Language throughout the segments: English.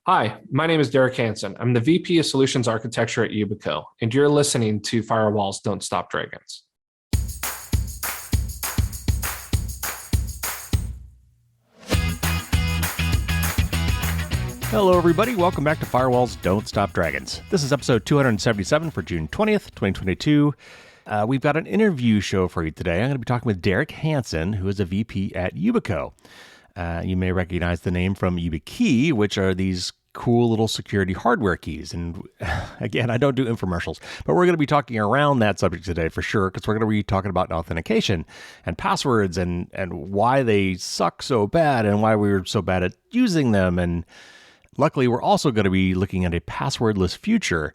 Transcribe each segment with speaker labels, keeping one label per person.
Speaker 1: Hi, my name is Derek Hanson. I'm the VP of Solutions Architecture at YubiCo, and you're listening to Firewalls Don't Stop Dragons.
Speaker 2: Hello, everybody. Welcome back to Firewalls Don't Stop Dragons. This is episode 277 for June 20th, 2022. We've got an interview show for you today. I'm going to be talking with Derek Hanson, who is a VP at YubiCo. You may recognize the name from YubiKey, which are these cool little security hardware keys. And again, I don't do infomercials, but we're going to be talking around that subject today for sure, because we're going to be talking about authentication and passwords and why they suck so bad and why we were so bad at using them. And luckily, we're also going to be looking at a passwordless future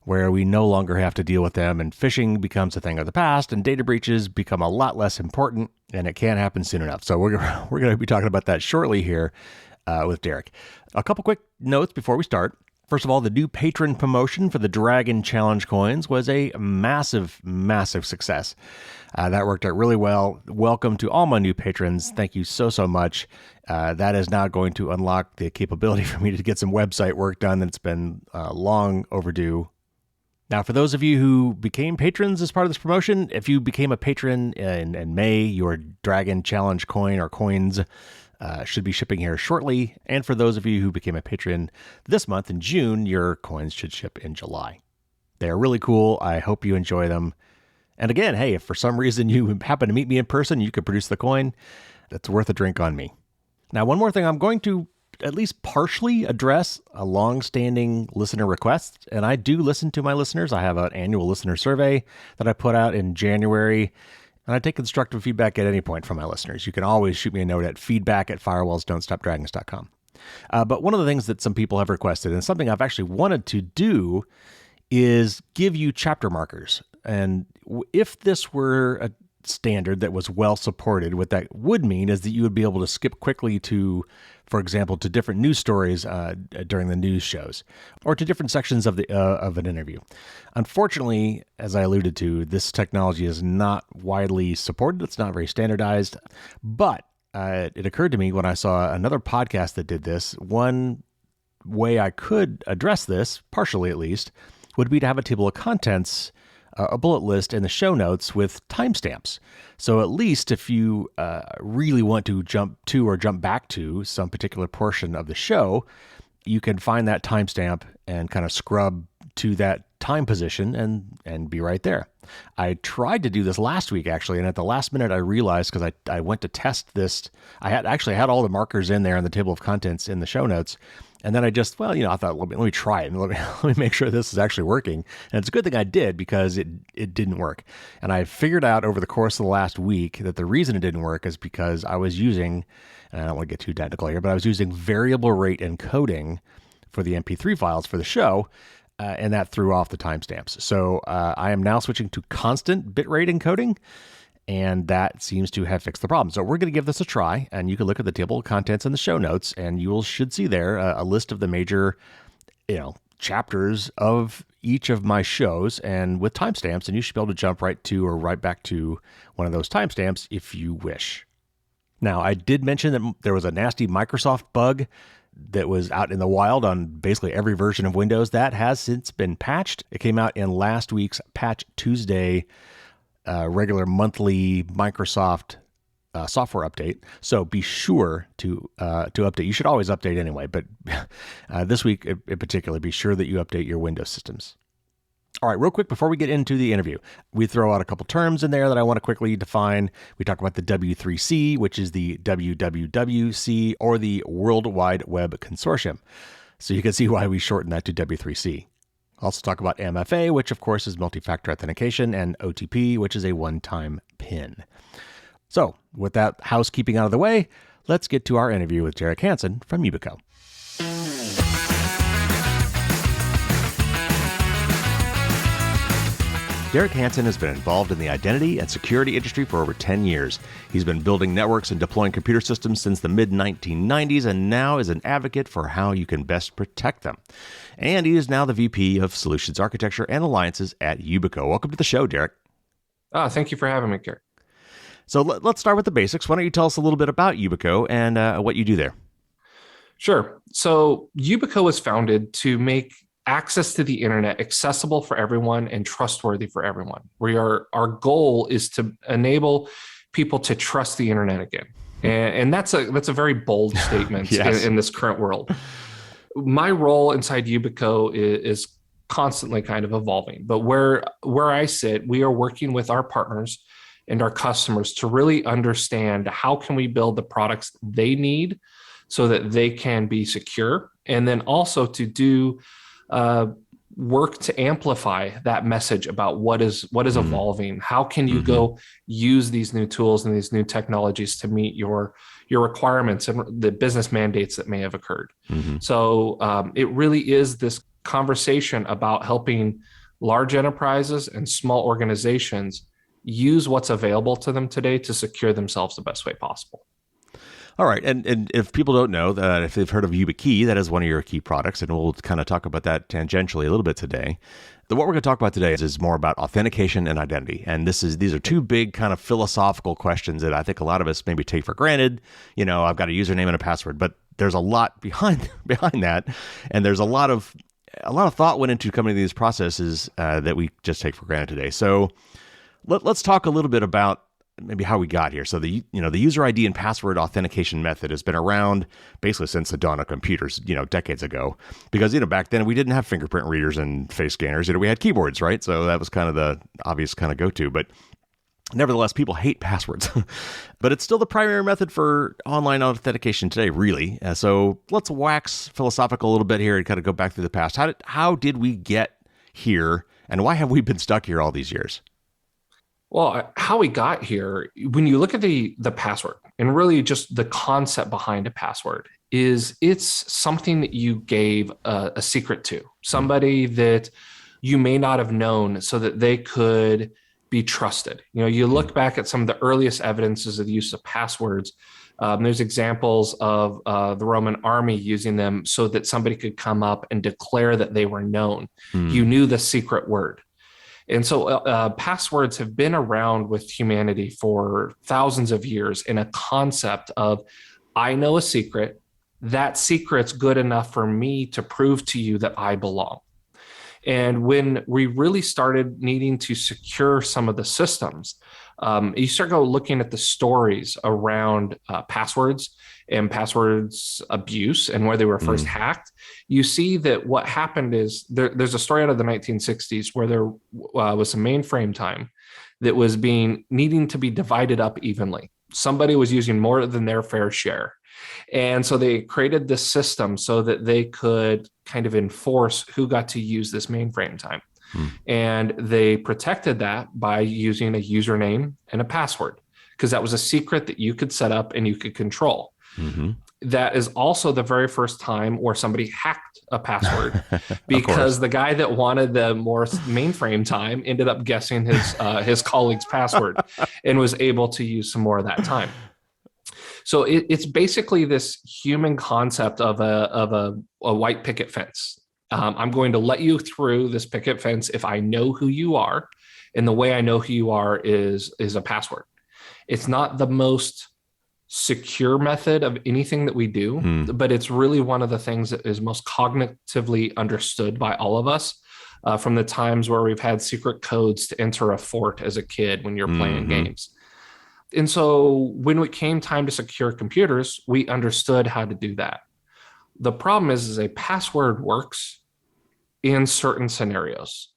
Speaker 2: where we no longer have to deal with them and phishing becomes a thing of the past and data breaches become a lot less important and it can't happen soon enough. So we're going to be talking about that shortly here with Derek. A couple quick notes before we start. First of all, the new patron promotion for the Dragon Challenge coins was a massive, massive success. That worked out really well. Welcome to all my new patrons. Thank you so much. That is now going to unlock the capability for me to get some website work done that's been long overdue. Now, for those of you who became patrons as part of this promotion, if you became a patron in May, your Dragon Challenge coin or coins should be shipping here shortly. And for those of you who became a patron this month in June, your coins should ship in July. They are really cool. I hope you enjoy them. And again, hey, if for some reason you happen to meet me in person, you could produce the coin. That's worth a drink on me. Now, one more thing, I'm going to at least partially address a long-standing listener request. And I do listen to my listeners. I have an annual listener survey that I put out in January. And I take constructive feedback at any point from my listeners. You can always shoot me a note at feedback@firewallsdon'tstopdragons.com. But one of the things that some people have requested, and something I've actually wanted to do, is give you chapter markers. And if this were a standard that was well supported, what that would mean is that you would be able to skip quickly to, for example, to different news stories during the news shows, or to different sections of an interview. Unfortunately, as I alluded to, this technology is not widely supported. It's not very standardized. But it occurred to me when I saw another podcast that did this, one way I could address this, partially at least, would be to have a table of contents, a bullet list in the show notes with timestamps. So at least if you really want to jump to or jump back to some particular portion of the show, you can find that timestamp and kind of scrub to that time position and be right there. I tried to do this last week, actually, and at the last minute I realized, because I went to test this, I had all the markers in there in the table of contents in the show notes. And then I just, I thought, let me try it and let me make sure this is actually working. And it's a good thing I did, because it didn't work. And I figured out over the course of the last week that the reason it didn't work is because I was using, and I don't want to get too technical here, but I was using variable rate encoding for the MP3 files for the show, and that threw off the timestamps. So I am now switching to constant bitrate encoding, and that seems to have fixed the problem. So we're going to give this a try, and you can look at the table of contents in the show notes, and you should see there a list of the major, chapters of each of my shows, and with timestamps, and you should be able to jump right to or right back to one of those timestamps if you wish. Now, I did mention that there was a nasty Microsoft bug that was out in the wild on basically every version of Windows. That has since been patched. It came out in last week's Patch Tuesday regular monthly Microsoft software update. So be sure to update. You should always update anyway, but this week in particular, be sure that you update your Windows systems. All right, real quick before we get into the interview, we throw out a couple terms in there that I want to quickly define. We talk about the W3C, which is the WWWC, or the World Wide Web Consortium. So you can see why we shorten that to W3C. Also talk about MFA, which of course is multi-factor authentication, and OTP, which is a one-time PIN. So with that housekeeping out of the way, let's get to our interview with Derek Hanson from YubiCo. Derek Hanson has been involved in the identity and security industry for over 10 years. He's been building networks and deploying computer systems since the mid-1990s, and now is an advocate for how you can best protect them. And he is now the VP of Solutions Architecture and Alliances at YubiCo. Welcome to the show, Derek.
Speaker 1: Thank you for having me, Derek.
Speaker 2: So let's start with the basics. Why don't you tell us a little bit about YubiCo and what you do there?
Speaker 1: Sure. So YubiCo was founded to make access to the internet accessible for everyone and trustworthy for everyone. Our goal is to enable people to trust the internet again. And that's a very bold statement
Speaker 2: Yes.
Speaker 1: in this current world. My role inside YubiCo is constantly kind of evolving, but where I sit, we are working with our partners and our customers to really understand how can we build the products they need so that they can be secure, and then also to do work to amplify that message about what is evolving. How can you go use these new tools and these new technologies to meet your requirements and the business mandates that may have occurred. So it really is this conversation about helping large enterprises and small organizations use what's available to them today to secure themselves the best way possible.
Speaker 2: All right. And if people don't know that, if they've heard of YubiKey, that is one of your key products, and we'll kind of talk about that tangentially a little bit today. What we're going to talk about today is more about authentication and identity. And these are two big kind of philosophical questions that I think a lot of us maybe take for granted. You know, I've got a username and a password, but there's a lot behind that. And there's a lot of thought went into coming to these processes that we just take for granted today. So let's talk a little bit about maybe how we got here. So the user ID and password authentication method has been around basically since the dawn of computers, decades ago, because, back then we didn't have fingerprint readers and face scanners. We had keyboards, right? So that was kind of the obvious kind of go-to, but nevertheless, people hate passwords, but it's still the primary method for online authentication today, really. So let's wax philosophical a little bit here and kind of go back through the past. How did we get here, and why have we been stuck here all these years?
Speaker 1: Well, how we got here, when you look at the password and really just the concept behind a password, is it's something that you gave a secret to somebody that you may not have known so that they could be trusted. You look back at some of the earliest evidences of the use of passwords. There's examples of the Roman army using them so that somebody could come up and declare that they were known. You knew the secret word. And so passwords have been around with humanity for thousands of years in a concept of, I know a secret, that secret's good enough for me to prove to you that I belong. And when we really started needing to secure some of the systems, you start looking at the stories around passwords and passwords abuse and where they were first hacked. You see that what happened is there's a story out of the 1960s where there was some mainframe time that was needing to be divided up evenly. Somebody was using more than their fair share. And so they created this system so that they could kind of enforce who got to use this mainframe time. And they protected that by using a username and a password, because that was a secret that you could set up and you could control. That is also the very first time where somebody hacked a password because the guy that wanted the more mainframe time ended up guessing his colleague's password and was able to use some more of that time. So it's basically this human concept of a white picket fence. I'm going to let you through this picket fence if I know who you are, and the way I know who you are is a password. It's not the most secure method of anything that we do, but it's really one of the things that is most cognitively understood by all of us from the times where we've had secret codes to enter a fort as a kid when you're playing games. And so when it came time to secure computers, we understood how to do that. The problem is a password works in certain scenarios.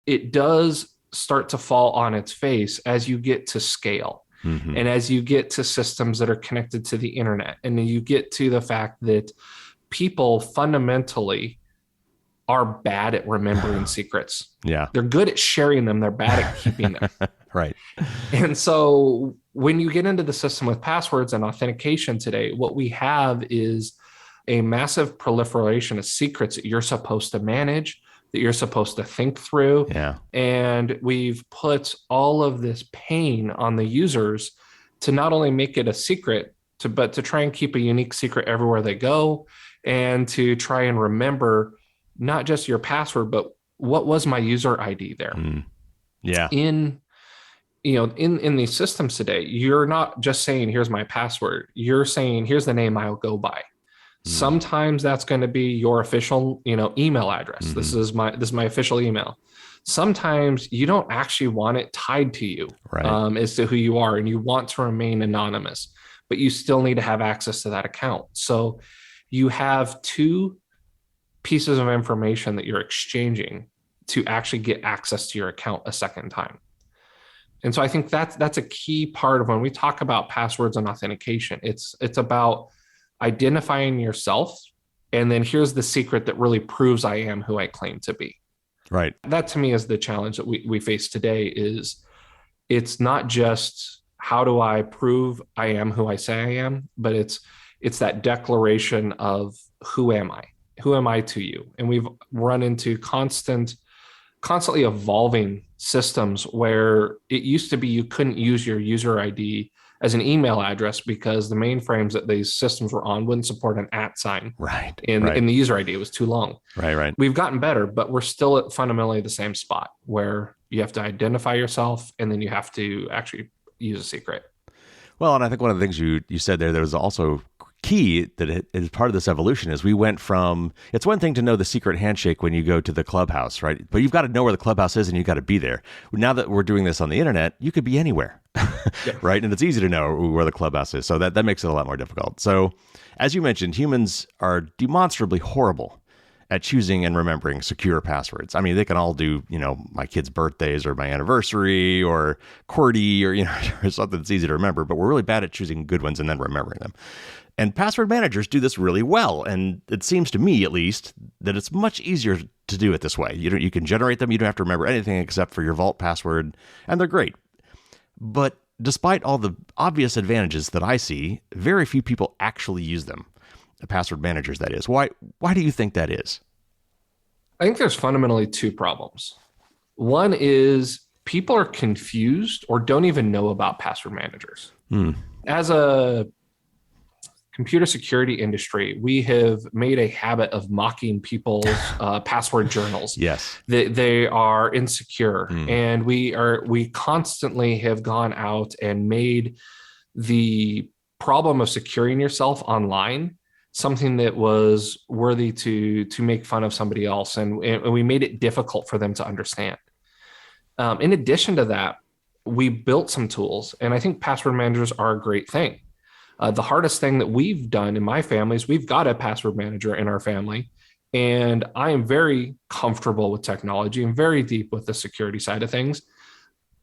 Speaker 1: It does start to fall on its face as you get to scale. And as you get to systems that are connected to the internet, and then you get to the fact that people fundamentally are bad at remembering secrets.
Speaker 2: Yeah.
Speaker 1: They're good at sharing them. They're bad at keeping them.
Speaker 2: Right.
Speaker 1: And so when you get into the system with passwords and authentication today, what we have is a massive proliferation of secrets that you're supposed to manage, that you're supposed to think through.
Speaker 2: Yeah.
Speaker 1: And we've put all of this pain on the users to not only make it a secret, but to try and keep a unique secret everywhere they go, and to try and remember not just your password, but what was my user ID there.
Speaker 2: Yeah.
Speaker 1: In these systems today, you're not just saying, here's my password. You're saying, here's the name I'll go by. Sometimes that's going to be your official, email address.
Speaker 2: Mm-hmm.
Speaker 1: This is my official email. Sometimes you don't actually want it tied to you,
Speaker 2: Right.
Speaker 1: as to who you are, and you want to remain anonymous, but you still need to have access to that account. So you have two pieces of information that you're exchanging to actually get access to your account a second time. And so I think that's a key part of when we talk about passwords and authentication. It's about identifying yourself, and then here's the secret that really proves I am who I claim to be.
Speaker 2: Right.
Speaker 1: That to me is the challenge that we face today. Is it's not just how do I prove I am who I say I am, but it's that declaration of who am I? Who am I to you? And we've run into constantly evolving systems where it used to be you couldn't use your user ID as an email address because the mainframes that these systems were on wouldn't support an @ sign
Speaker 2: Right.
Speaker 1: in the user ID. It was too long.
Speaker 2: Right.
Speaker 1: We've gotten better, but we're still at fundamentally the same spot where you have to identify yourself and then you have to actually use a secret.
Speaker 2: Well, and I think one of the things you said there was also key that it is part of this evolution is we went from, it's one thing to know the secret handshake when you go to the clubhouse, right? But you've got to know where the clubhouse is and you've got to be there. Now that we're doing this on the internet, you could be anywhere, yeah. Right? And it's easy to know where the clubhouse is. So that makes it a lot more difficult. So as you mentioned, humans are demonstrably horrible at choosing and remembering secure passwords. I mean, they can all do, my kids' birthdays or my anniversary or QWERTY or, or something that's easy to remember, but we're really bad at choosing good ones and then remembering them. And password managers do this really well. And it seems to me, at least, that it's much easier to do it this way. You can generate them. You don't have to remember anything except for your vault password, and they're great. But despite all the obvious advantages that I see, very few people actually use them. Password managers, that is. Why do you think that is?
Speaker 1: I think there's fundamentally two problems. One is people are confused or don't even know about password managers. As a computer security industry, we have made a habit of mocking people's password journals.
Speaker 2: Yes.
Speaker 1: They are insecure. And we constantly have gone out and made the problem of securing yourself online something that was worthy to make fun of somebody else. And we made it difficult for them to understand. In addition to that, we built some tools, and I think password managers are a great thing. The hardest thing that we've done in my family is we've got a password manager in our family, and I am very comfortable with technology and very deep with the security side of things.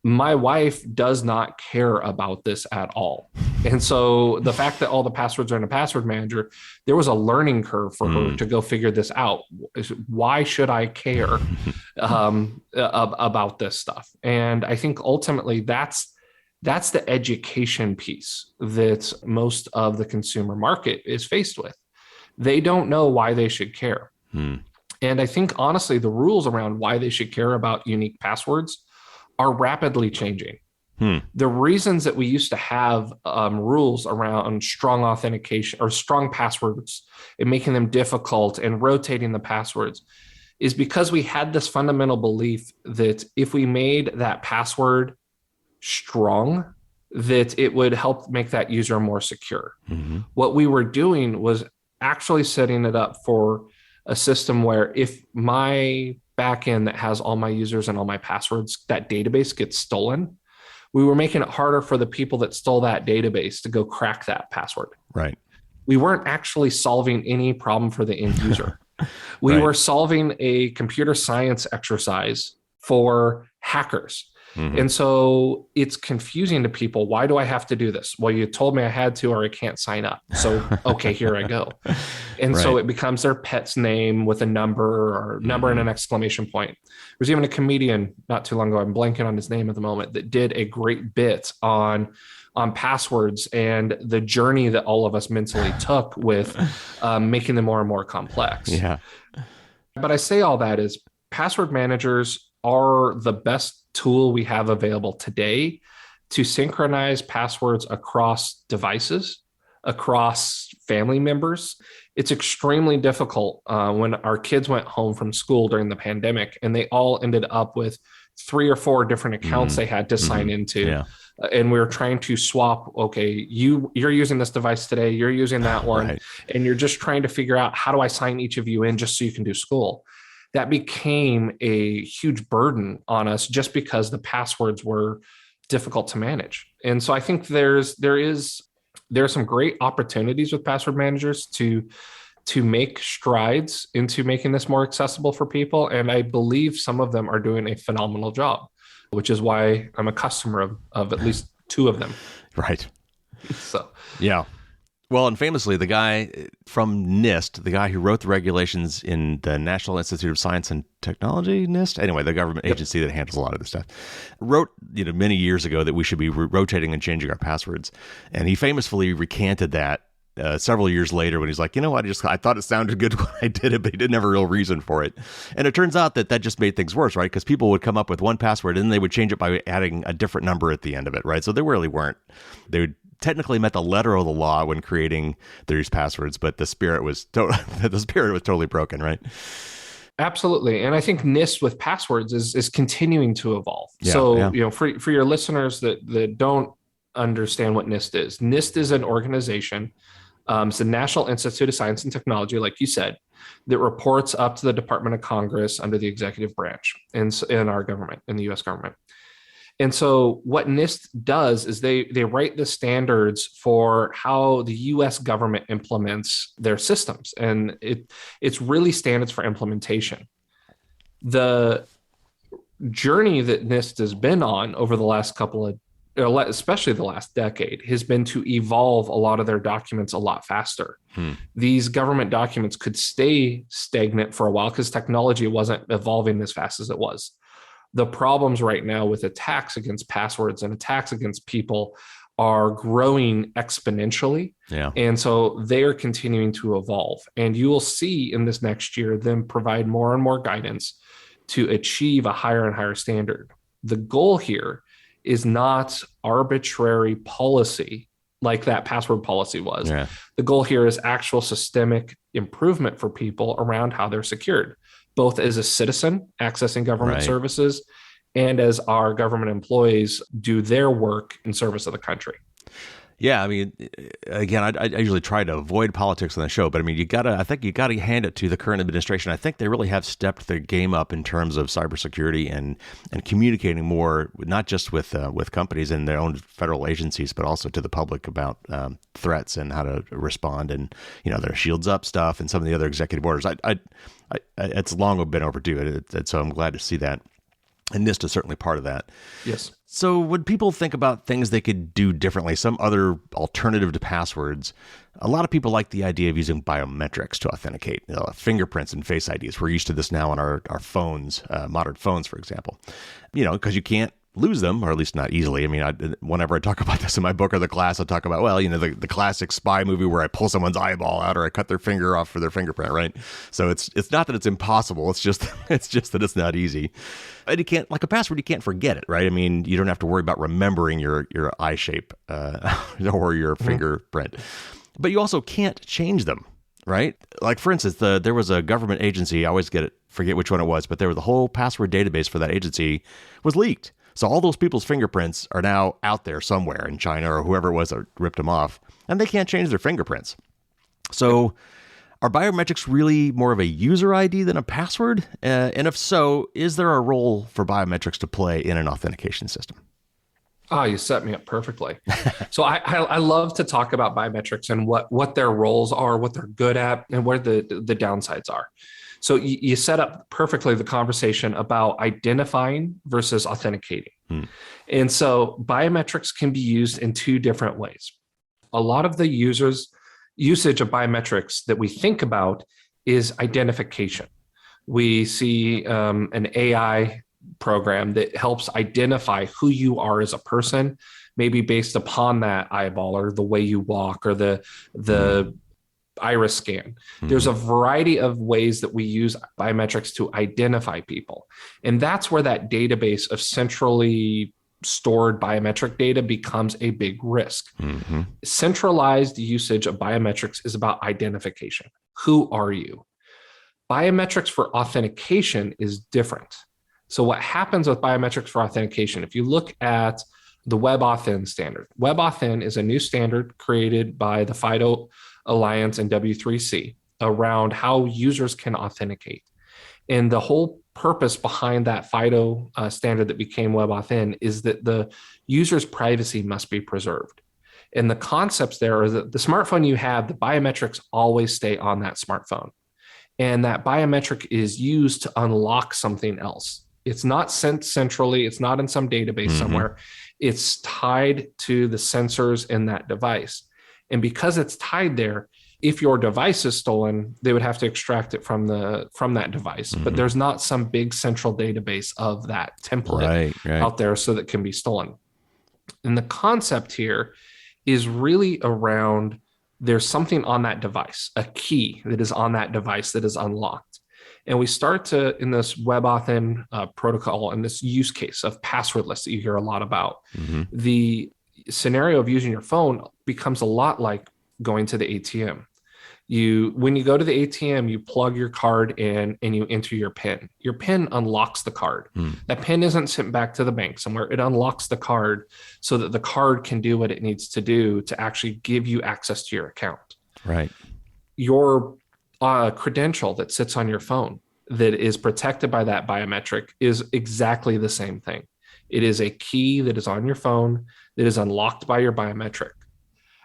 Speaker 1: My wife does not care about this at all. And so the fact that all the passwords are in a password manager, there was a learning curve for her to go figure this out. Why should I care about this stuff? And I think ultimately that's the education piece that most of the consumer market is faced with. They don't know why they should care. And I think, honestly, the rules around why they should care about unique passwords are rapidly changing. The reasons that we used to have rules around strong authentication or strong passwords and making them difficult and rotating the passwords is because we had this fundamental belief that if we made that password strong, that it would help make that user more secure. What we were doing was actually setting it up for a system where if my backend that has all my users and all my passwords, that database gets stolen, we were making it harder for the people that stole that database to go crack that password.
Speaker 2: Right. We
Speaker 1: weren't actually solving any problem for the end user. We were solving a computer science exercise for hackers. And so it's confusing to people. Why do I have to do this? Well, you told me I had to, or I can't sign up. So, okay, here I go. And so it becomes their pet's name with a number or number and an exclamation point. There's even a comedian not too long ago, I'm blanking on his name at the moment, that did a great bit on passwords and the journey that all of us mentally took with making them more and more complex.
Speaker 2: Yeah.
Speaker 1: But I say all that is password managers are the best tool we have available today to synchronize passwords across devices, across family members. It's extremely difficult when our kids went home from school during the pandemic and they all ended up with 3 or 4 different accounts they had to sign into.
Speaker 2: Yeah.
Speaker 1: And we were trying to swap, okay, you're using this device today, you're using that one,
Speaker 2: Right.
Speaker 1: and you're just trying to figure out, how do I sign each of you in just so you can do school? That became a huge burden on us just because the passwords were difficult to manage. And so I think there are some great opportunities with password managers to make strides into making this more accessible for people. And I believe some of them are doing a phenomenal job, which is why I'm a customer of at least 2 of them.
Speaker 2: Right.
Speaker 1: So,
Speaker 2: yeah. Well, and famously, the guy from NIST, the guy who wrote the regulations in the National Institute of Science and Technology, NIST, anyway, the government agency that handles a lot of this stuff, wrote many years ago that we should be rotating and changing our passwords. And he famously recanted that several years later when he's like, you know what, I thought it sounded good when I did it, but he didn't have a real reason for it. And it turns out that just made things worse, right? Because people would come up with one password and then they would change it by adding a different number at the end of it, right? So they really weren't. They would technically met the letter of the law when creating these passwords, but the spirit was totally broken, right?
Speaker 1: Absolutely. And I think NIST with passwords is continuing to evolve. For your listeners that don't understand what NIST is an organization. It's the National Institute of Science and Technology, like you said, that reports up to the Department of Congress under the executive branch in our government, in the U.S. government. And so what NIST does is they write the standards for how the U.S. government implements their systems. And it's really standards for implementation. The journey that NIST has been on over the last especially the last decade, has been to evolve a lot of their documents a lot faster. These government documents could stay stagnant for a while because technology wasn't evolving as fast as it was. The problems right now with attacks against passwords and attacks against people are growing exponentially.
Speaker 2: Yeah.
Speaker 1: And so they are continuing to evolve. And you will see in this next year them provide more and more guidance to achieve a higher and higher standard. The goal here is not arbitrary policy like that password policy was.
Speaker 2: Yeah.
Speaker 1: The goal here is actual systemic improvement for people around how they're secured, both as a citizen accessing government services and as our government employees do their work in service of the country.
Speaker 2: Yeah, I mean, again, I usually try to avoid politics on the show, but I mean, I think you gotta hand it to the current administration. I think they really have stepped their game up in terms of cybersecurity and communicating more, not just with companies and their own federal agencies, but also to the public about threats and how to respond, and their shields up stuff and some of the other executive orders. It's long been overdue, so I'm glad to see that. And NIST is certainly part of that.
Speaker 1: Yes.
Speaker 2: So when people think about things they could do differently, some other alternative to passwords, a lot of people like the idea of using biometrics to authenticate, fingerprints and face IDs. We're used to this now on our phones, modern phones, for example, because you can't lose them, or at least not easily. I mean, whenever I talk about this in my book or the class, I talk about, the classic spy movie where I pull someone's eyeball out or I cut their finger off for their fingerprint, right? So it's not that it's impossible. It's just that it's not easy. And you can't, like a password, you can't forget it, right? I mean, you don't have to worry about remembering your eye shape or your fingerprint, but you also can't change them, right? Like, for instance, there was a government agency, I always forget which one it was, but the whole password database for that agency was leaked. So all those people's fingerprints are now out there somewhere in China or whoever it was that ripped them off, and they can't change their fingerprints. So are biometrics really more of a user ID than a password? And if so, is there a role for biometrics to play in an authentication system?
Speaker 1: Oh, you set me up perfectly. So I love to talk about biometrics and what their roles are, what they're good at, and where the downsides are. So you set up perfectly the conversation about identifying versus authenticating. And so biometrics can be used in 2 different ways. A lot of the usage of biometrics that we think about is identification. We see an AI program that helps identify who you are as a person, maybe based upon that eyeball or the way you walk or the iris scan. There's a variety of ways that we use biometrics to identify people. And that's where that database of centrally stored biometric data becomes a big risk. Centralized usage of biometrics is about identification. Who are you? Biometrics for authentication is different. So what happens with biometrics for authentication, if you look at the WebAuthn standard, WebAuthn is a new standard created by the FIDO Alliance and W3C around how users can authenticate. And the whole purpose behind that FIDO standard that became WebAuthn is that the user's privacy must be preserved. And the concepts there are that the smartphone you have, the biometrics always stay on that smartphone. And that biometric is used to unlock something else. It's not sent centrally. It's not in some database somewhere. It's tied to the sensors in that device. And because it's tied there, if your device is stolen, they would have to extract it from that device. But there's not some big central database of that template out there so that can be stolen. And the concept here is really around there's something on that device, a key that is on that device that is unlocked. And we start to, in this WebAuthn protocol and this use case of passwordless that you hear a lot about, the scenario of using your phone becomes a lot like going to the ATM. When you go to the ATM, you plug your card in and you enter your PIN. Your PIN unlocks the card. That PIN isn't sent back to the bank somewhere. It unlocks the card so that the card can do what it needs to do to actually give you access to your account.
Speaker 2: Right.
Speaker 1: Your credential that sits on your phone that is protected by that biometric is exactly the same thing. It is a key that is on your phone that is unlocked by your biometric.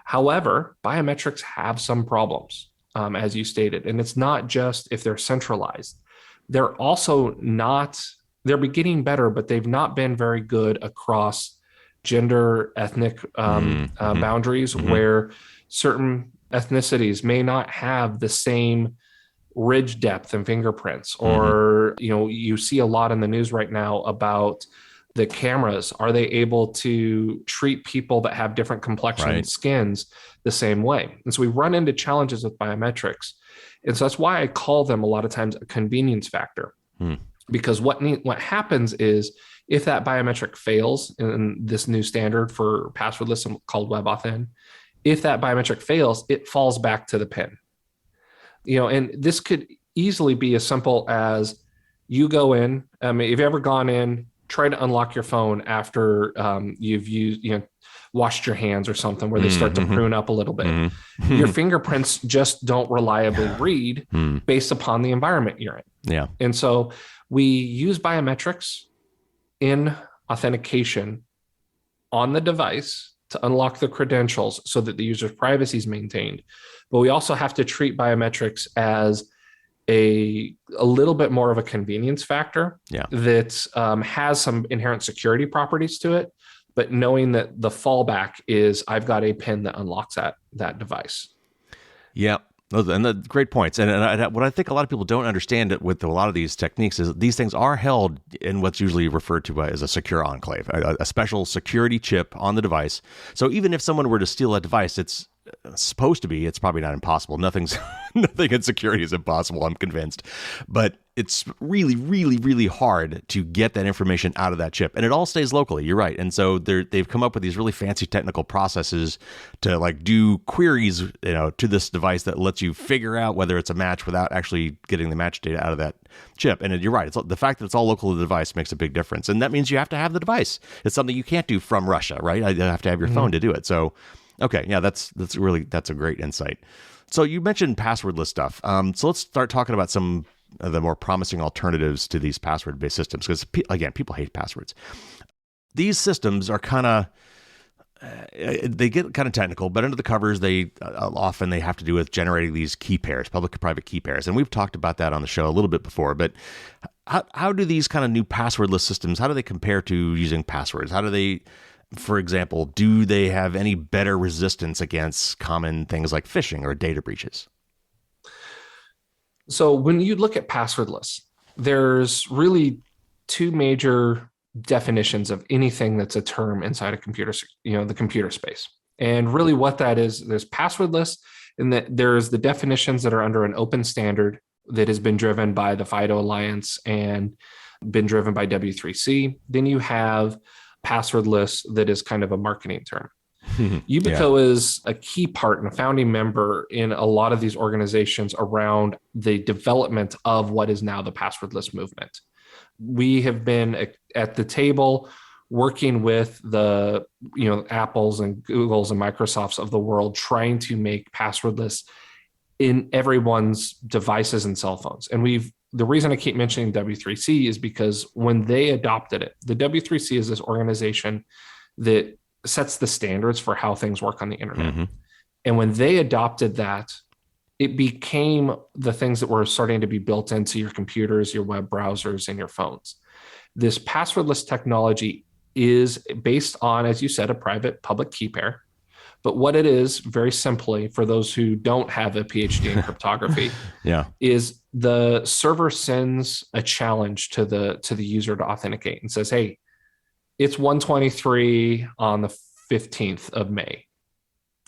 Speaker 1: However, biometrics have some problems. As you stated. And it's not just if they're centralized. They're also not, they're getting better, but they've not been very good across gender, ethnic boundaries where certain ethnicities may not have the same ridge depth and fingerprints. Or, you see a lot in the news right now about the cameras. Are they able to treat people that have different complexion skins the same way? And so we run into challenges with biometrics. And so that's why I call them a lot of times a convenience factor. Because what happens is if that biometric fails in this new standard for passwordless called WebAuthn, if that biometric fails, it falls back to the PIN. And this could easily be as simple as you go in. If you've ever gone in, try to unlock your phone after you've washed your hands or something where they start to prune up a little bit. Your fingerprints just don't reliably read based upon the environment you're in.
Speaker 2: Yeah.
Speaker 1: And so we use biometrics in authentication on the device to unlock the credentials so that the user's privacy is maintained. But we also have to treat biometrics as a little bit more of a convenience factor that has some inherent security properties to it, but knowing that the fallback is I've got a PIN that unlocks that device. Yeah.
Speaker 2: And the great points. And what I think a lot of people don't understand with a lot of these techniques is these things are held in what's usually referred to as a secure enclave, a special security chip on the device. So even if someone were to steal that device, it's supposed to be, it's probably not impossible. Nothing in security is impossible, I'm convinced. But it's really, really, really hard to get that information out of that chip. And it all stays locally, you're right. And so they've come up with these really fancy technical processes to do queries, to this device that lets you figure out whether it's a match without actually getting the match data out of that chip. And you're right. The fact that it's all local to the device makes a big difference. And that means you have to have the device. It's something you can't do from Russia, right? You have to have your phone to do it. So okay, yeah, that's a great insight. So you mentioned passwordless stuff. So let's start talking about some of the more promising alternatives to these password-based systems, because again, people hate passwords. These systems are they get kind of technical, but under the covers, they often have to do with generating these key pairs, public-private key pairs, and we've talked about that on the show a little bit before. But how do these kind of new passwordless systems? How do they compare to using passwords? How do they? For example, do they have any better resistance against common things like phishing or data breaches?
Speaker 1: So when you look at passwordless, there's really two major definitions of anything that's a term inside a computer, the computer space. And really what that is, there's passwordless, and that there's the definitions that are under an open standard that has been driven by the FIDO Alliance and been driven by W3C. Then you have passwordless that is kind of a marketing term. YubiCo is a key part and a founding member in a lot of these organizations around the development of what is now the passwordless movement. We have been at the table working with the Apples and Googles and Microsofts of the world, trying to make passwordless in everyone's devices and cell phones. And the reason I keep mentioning W3C is because when they adopted it, the W3C is this organization that sets the standards for how things work on the internet. Mm-hmm. And when they adopted that, it became the things that were starting to be built into your computers, your web browsers, and your phones. This passwordless technology is based on, as you said, a private public key pair. But what it is, very simply, for those who don't have a PhD in cryptography, is the server sends a challenge to the user to authenticate and says, hey, it's 1:23 on the 15th of May.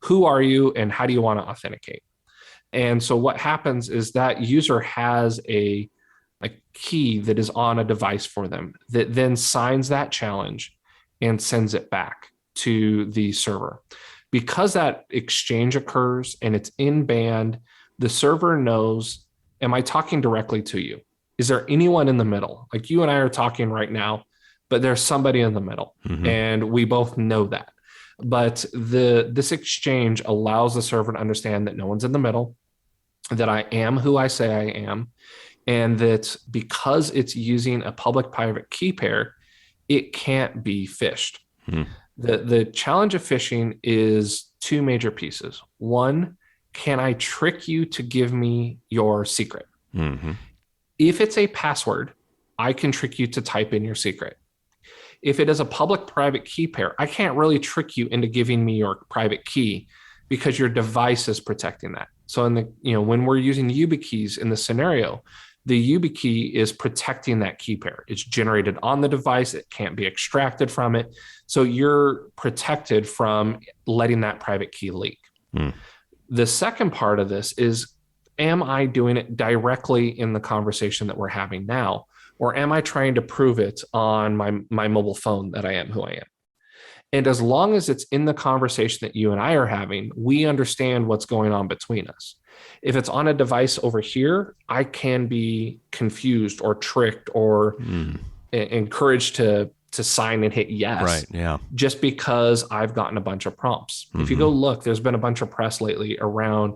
Speaker 1: Who are you and how do you want to authenticate? And so what happens is that user has a key that is on a device for them that then signs that challenge and sends it back to the server. Because that exchange occurs and it's in band, the server knows, am I talking directly to you? Is there anyone in the middle? Like you and I are talking right now, but there's somebody in the middle. Mm-hmm. And we both know that. But this exchange allows the server to understand that no one's in the middle, that I am who I say I am, and that because it's using a public-private key pair, it can't be phished. Hmm. The challenge of phishing is two major pieces. One, can I trick you to give me your secret? Mm-hmm. If it's a password, I can trick you to type in your secret. If it is a public-private key pair, I can't really trick you into giving me your private key because your device is protecting that. So when we're using YubiKeys in the scenario, the YubiKey is protecting that key pair. It's generated on the device. It can't be extracted from it. So you're protected from letting that private key leak. Mm. The second part of this is, am I doing it directly in the conversation that we're having now? Or am I trying to prove it on my mobile phone that I am who I am? And as long as it's in the conversation that you and I are having, we understand what's going on between us. If it's on a device over here, I can be confused or tricked or encouraged to sign and hit yes.
Speaker 2: Right, yeah.
Speaker 1: Just because I've gotten a bunch of prompts. Mm-hmm. If you go look, there's been a bunch of press lately around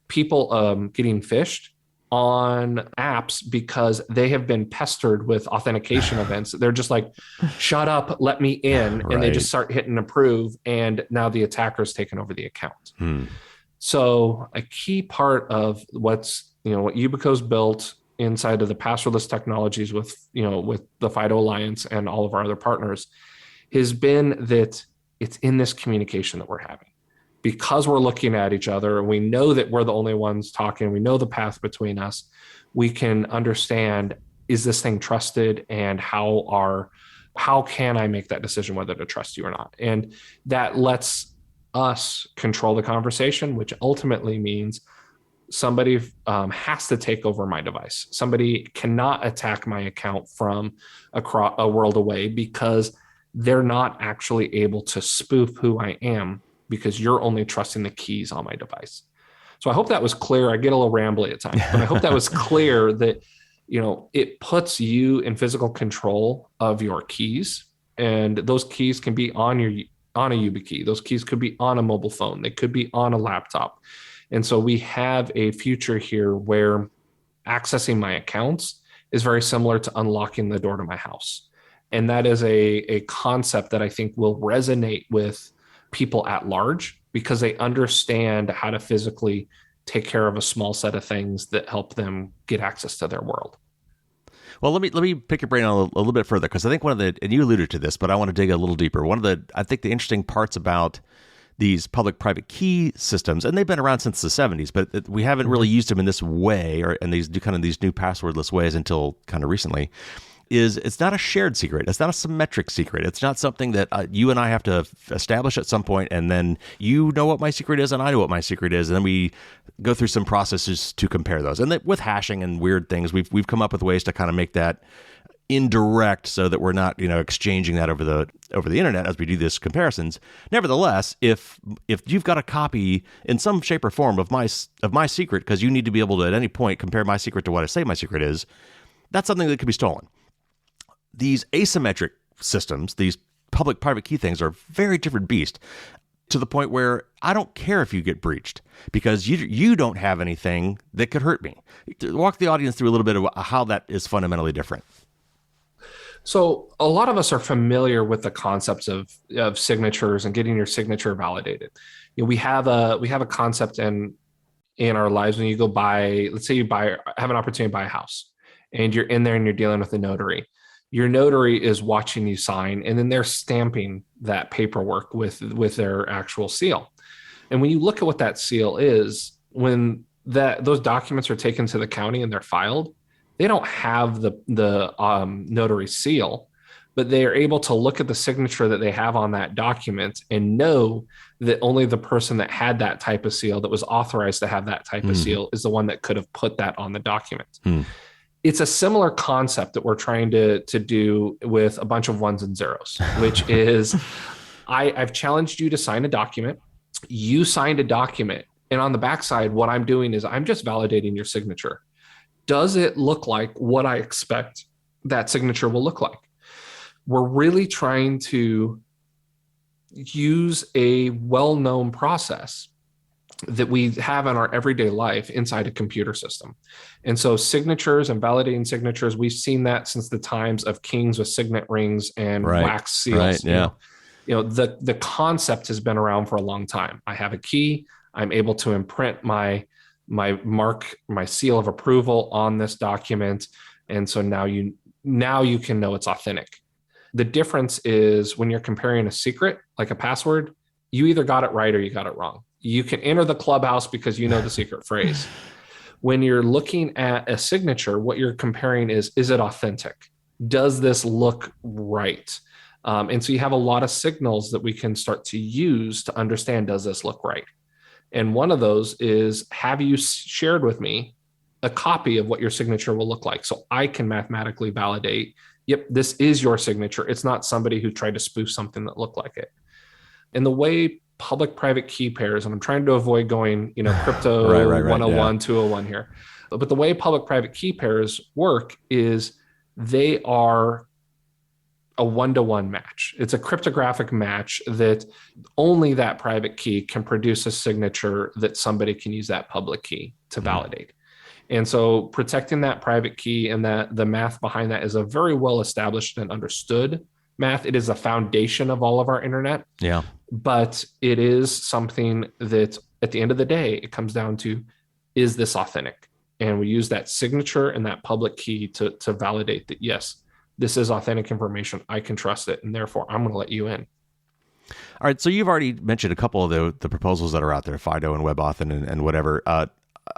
Speaker 1: people getting phished on apps because they have been pestered with authentication events. They're just like, shut up, let me in. Right. And they just start hitting approve. And now the attacker's taken over the account. Hmm. So a key part of what YubiCo's built inside of the passwordless technologies with the FIDO Alliance and all of our other partners has been that it's in this communication that we're having. Because we're looking at each other and we know that we're the only ones talking, we know the path between us, we can understand, is this thing trusted, and how can I make that decision whether to trust you or not? And that lets us control the conversation, which ultimately means somebody has to take over my device. Somebody cannot attack my account from across a world away because they're not actually able to spoof who I am, because you're only trusting the keys on my device. So I hope that was clear. I get a little rambly at times, but I hope that was clear that, it puts you in physical control of your keys, and those keys can be on a YubiKey. Those keys could be on a mobile phone. They could be on a laptop. And so we have a future here where accessing my accounts is very similar to unlocking the door to my house. And that is a concept that I think will resonate with people at large, because they understand how to physically take care of a small set of things that help them get access to their world.
Speaker 2: Well, let me pick your brain on a little bit further, because I think and you alluded to this, but I want to dig a little deeper. I think the interesting parts about these public-private key systems, and they've been around since the 70s, but we haven't really used them in this way, in these new passwordless ways until kind of recently, is it's not a shared secret. It's not a symmetric secret. It's not something that you and I have to establish at some point, and then you know what my secret is and I know what my secret is, and then we go through some processes to compare those. And with hashing and weird things, we've come up with ways to kind of make that indirect, so that we're not exchanging that over the internet as we do these comparisons. Nevertheless, if you've got a copy in some shape or form of my secret, because you need to be able to at any point compare my secret to what I say my secret is, that's something that could be stolen. these asymmetric systems, these public-private key things, are a very different beast, to the point where I don't care if you get breached because you don't have anything that could hurt me. Walk the audience through a little bit of how that is fundamentally different.
Speaker 1: So a lot of us are familiar with the concepts of signatures and getting your signature validated. We have a concept in our lives when you go buy, let's say have an opportunity to buy a house, and you're in there and you're dealing with a notary. Your notary is watching you sign, and then they're stamping that paperwork with their actual seal. And when you look at what that seal is, when those documents are taken to the county and they're filed, they don't have the notary seal, but they are able to look at the signature that they have on that document and know that only the person that had that type of seal, that was authorized to have that type of seal, is the one that could have put that on the document. It's a similar concept that we're trying to do with a bunch of ones and zeros, which is I've challenged you to sign a document. You signed a document. And on the backside, what I'm doing is I'm just validating your signature. Does it look like what I expect that signature will look like? We're really trying to use a well-known process that we have in our everyday life inside a computer system. And so signatures and validating signatures, we've seen that since the times of kings with signet rings and wax seals.
Speaker 2: Right, yeah.
Speaker 1: The concept has been around for a long time. I have a key. I'm able to imprint my mark, my seal of approval on this document. And so now you can know it's authentic. The difference is when you're comparing a secret, like a password, you either got it right or you got it wrong. You can enter the clubhouse because you know the secret phrase. When you're looking at a signature, what you're comparing is it authentic? Does this look right? And so you have a lot of signals that we can start to use to understand, does this look right? And one of those is, have you shared with me a copy of what your signature will look like? So I can mathematically validate, yep, this is your signature. It's not somebody who tried to spoof something that looked like it. And the way public-private key pairs, and I'm trying to avoid going, crypto 101, 201 here. But the way public-private key pairs work is they are a one-to-one match. It's a cryptographic match that only that private key can produce a signature that somebody can use that public key to validate. And so protecting that private key and that the math behind that is a very well established and understood math. It is a foundation of all of our internet.
Speaker 2: Yeah.
Speaker 1: But it is something that at the end of the day, it comes down to, is this authentic? And we use that signature and that public key to validate that, yes, this is authentic information. I can trust it. And therefore, I'm going to let you in.
Speaker 2: All right. So you've already mentioned a couple of the proposals that are out there, FIDO and WebAuthn and whatever.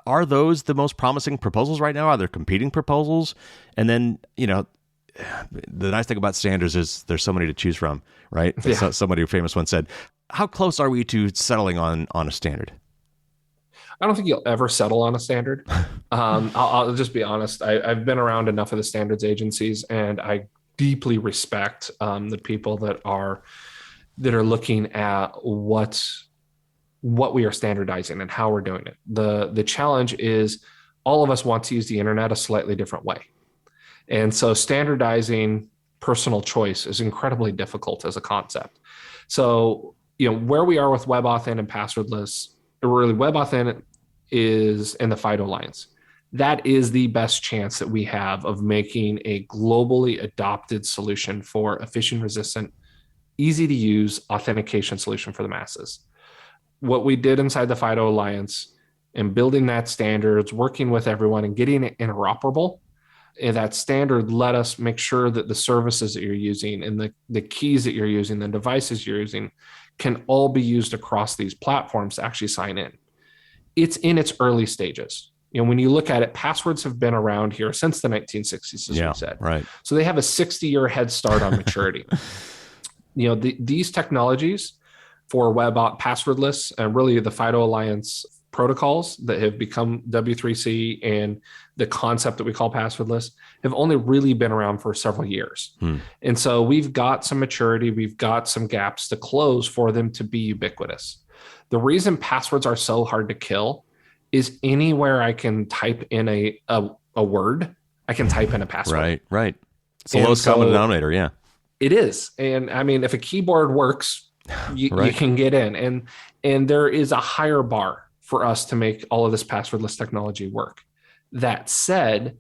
Speaker 2: Are those the most promising proposals right now? Are there competing proposals? And then, the nice thing about standards is there's so many to choose from, right? Yeah. So, somebody famous once said, how close are we to settling on a standard?
Speaker 1: I don't think you'll ever settle on a standard. I'll just be honest. I've been around enough of the standards agencies, and I deeply respect the people that are looking at what we are standardizing and how we're doing it. The challenge is all of us want to use the internet a slightly different way. And so standardizing personal choice is incredibly difficult as a concept. So, where we are with WebAuthn and Passwordless, really WebAuthn is in the FIDO Alliance. That is the best chance that we have of making a globally adopted solution for a phishing resistant, easy to use authentication solution for the masses. What we did inside the FIDO Alliance and building that standards, working with everyone and getting it interoperable, and that standard let us make sure that the services that you're using and the keys that you're using, the devices you're using, can all be used across these platforms to actually sign in. It's in its early stages. When you look at it, passwords have been around here since the 1960s, as we said.
Speaker 2: Right.
Speaker 1: So they have a 60-year head start on maturity. These technologies for passwordless and really the FIDO Alliance protocols that have become W3C and the concept that we call passwordless have only really been around for several years. And so we've got some maturity, we've got some gaps to close for them to be ubiquitous. The reason passwords are so hard to kill is anywhere I can type in a word, I can type in a password.
Speaker 2: Right. It's the lowest common denominator. Yeah.
Speaker 1: It is. And I mean, if a keyboard works, you can get in. And there is a higher bar for us to make all of this passwordless technology work. That said,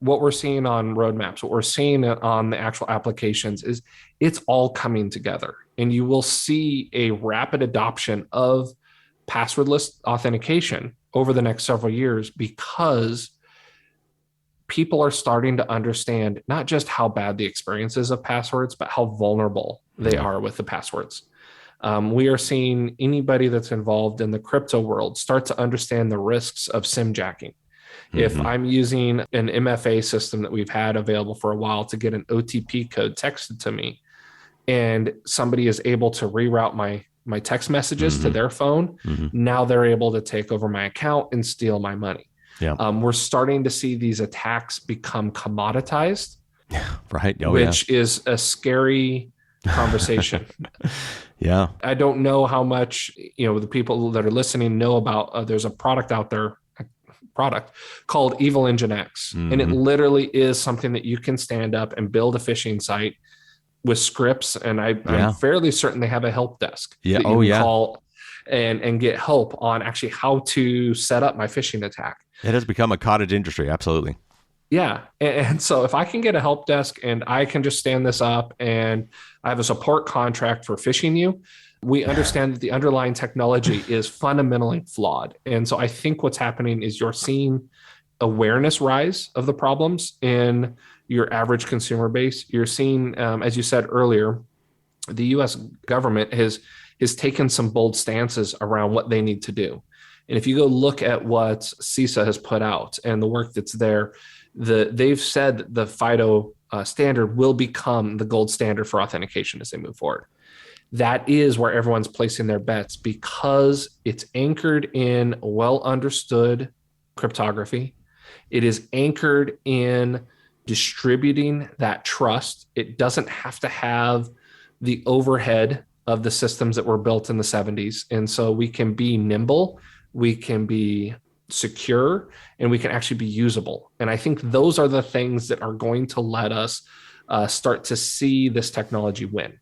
Speaker 1: what we're seeing on roadmaps, what we're seeing on the actual applications is it's all coming together. And you will see a rapid adoption of passwordless authentication over the next several years because people are starting to understand not just how bad the experience is of passwords, but how vulnerable they are with the passwords. We are seeing anybody that's involved in the crypto world start to understand the risks of SIM jacking. If I'm using an MFA system that we've had available for a while to get an OTP code texted to me, and somebody is able to reroute my text messages to their phone, now they're able to take over my account and steal my money.
Speaker 2: Yeah.
Speaker 1: We're starting to see these attacks become commoditized,
Speaker 2: right?
Speaker 1: Which is a scary conversation.
Speaker 2: Yeah.
Speaker 1: I don't know how much, the people that are listening know about, there's a product out there, called Evil Engine X. And it literally is something that you can stand up and build a phishing site with scripts. And I'm fairly certain they have a help desk that you can call and get help on actually how to set up my phishing attack.
Speaker 2: It has become a cottage industry. Absolutely.
Speaker 1: Yeah. And so if I can get a help desk and I can just stand this up and I have a support contract for phishing you, we understand that the underlying technology is fundamentally flawed. And so I think what's happening is you're seeing awareness rise of the problems in your average consumer base. You're seeing, as you said earlier, the US government has taken some bold stances around what they need to do. And if you go look at what CISA has put out and the work that's there, they've said that the FIDO standard will become the gold standard for authentication as they move forward. That is where everyone's placing their bets because it's anchored in well understood cryptography. It is anchored in distributing that trust. It doesn't have to have the overhead of the systems that were built in the 70s. And so we can be nimble, we can be secure, and we can actually be usable. And I think those are the things that are going to let us start to see this technology win.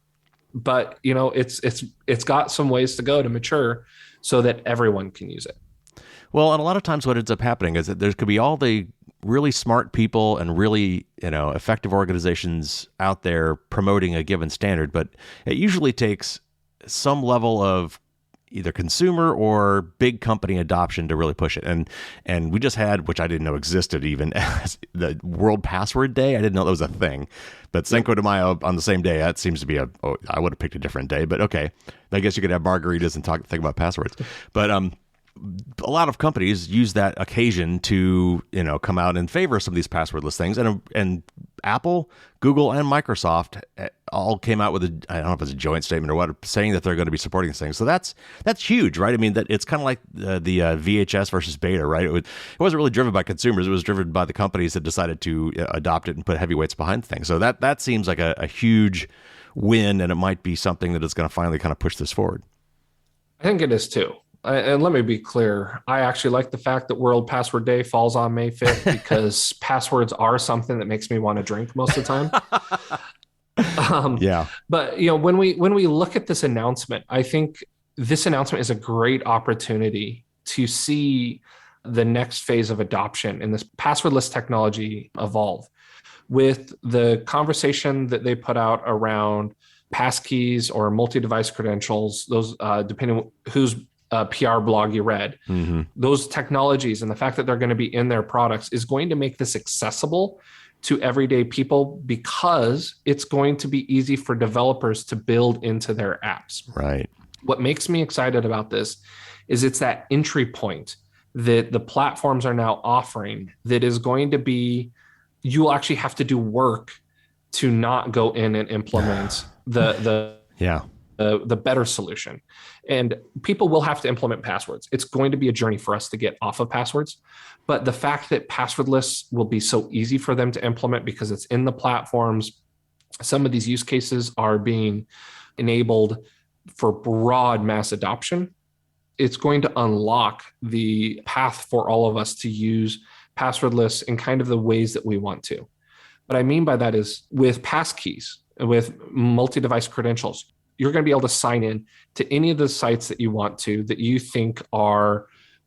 Speaker 1: But it's got some ways to go to mature so that everyone can use it.
Speaker 2: Well, and a lot of times what ends up happening is that there could be all the really smart people and really, effective organizations out there promoting a given standard, but it usually takes some level of either consumer or big company adoption to really push it. And we just had, which I didn't know existed even, the World Password Day. I didn't know that was a thing. But Cinco de Mayo on the same day, that seems to be I would have picked a different day, but okay. I guess you could have margaritas and think about passwords. But a lot of companies use that occasion to, come out in favor of some of these passwordless things. And Apple, Google, and Microsoft all came out with I don't know if it's a joint statement or what, saying that they're going to be supporting these things. So that's huge, right? I mean, that it's kind of like the VHS versus beta, right? It wasn't really driven by consumers. It was driven by the companies that decided to adopt it and put heavyweights behind things. So that seems like a huge win, and it might be something that is going to finally kind of push this forward.
Speaker 1: I think it is too. And let me be clear, I actually like the fact that World Password Day falls on May 5th because passwords are something that makes me want to drink most of the time.
Speaker 2: Yeah.
Speaker 1: But when we look at this announcement, I think this announcement is a great opportunity to see the next phase of adoption in this passwordless technology evolve. With the conversation that they put out around passkeys or multi-device credentials, those depending on whose PR blog you read, those technologies and the fact that they're going to be in their products is going to make this accessible to everyday people because it's going to be easy for developers to build into their apps.
Speaker 2: Right.
Speaker 1: What makes me excited about this is it's that entry point that the platforms are now offering that is going to be, you'll actually have to do work to not go in and implement the better solution. And people will have to implement passwords. It's going to be a journey for us to get off of passwords. But the fact that passwordless will be so easy for them to implement because it's in the platforms, some of these use cases are being enabled for broad mass adoption. It's going to unlock the path for all of us to use passwordless in kind of the ways that we want to. What I mean by that is with passkeys, with multi-device credentials, you're going to be able to sign in to any of the sites that you want to, that you think are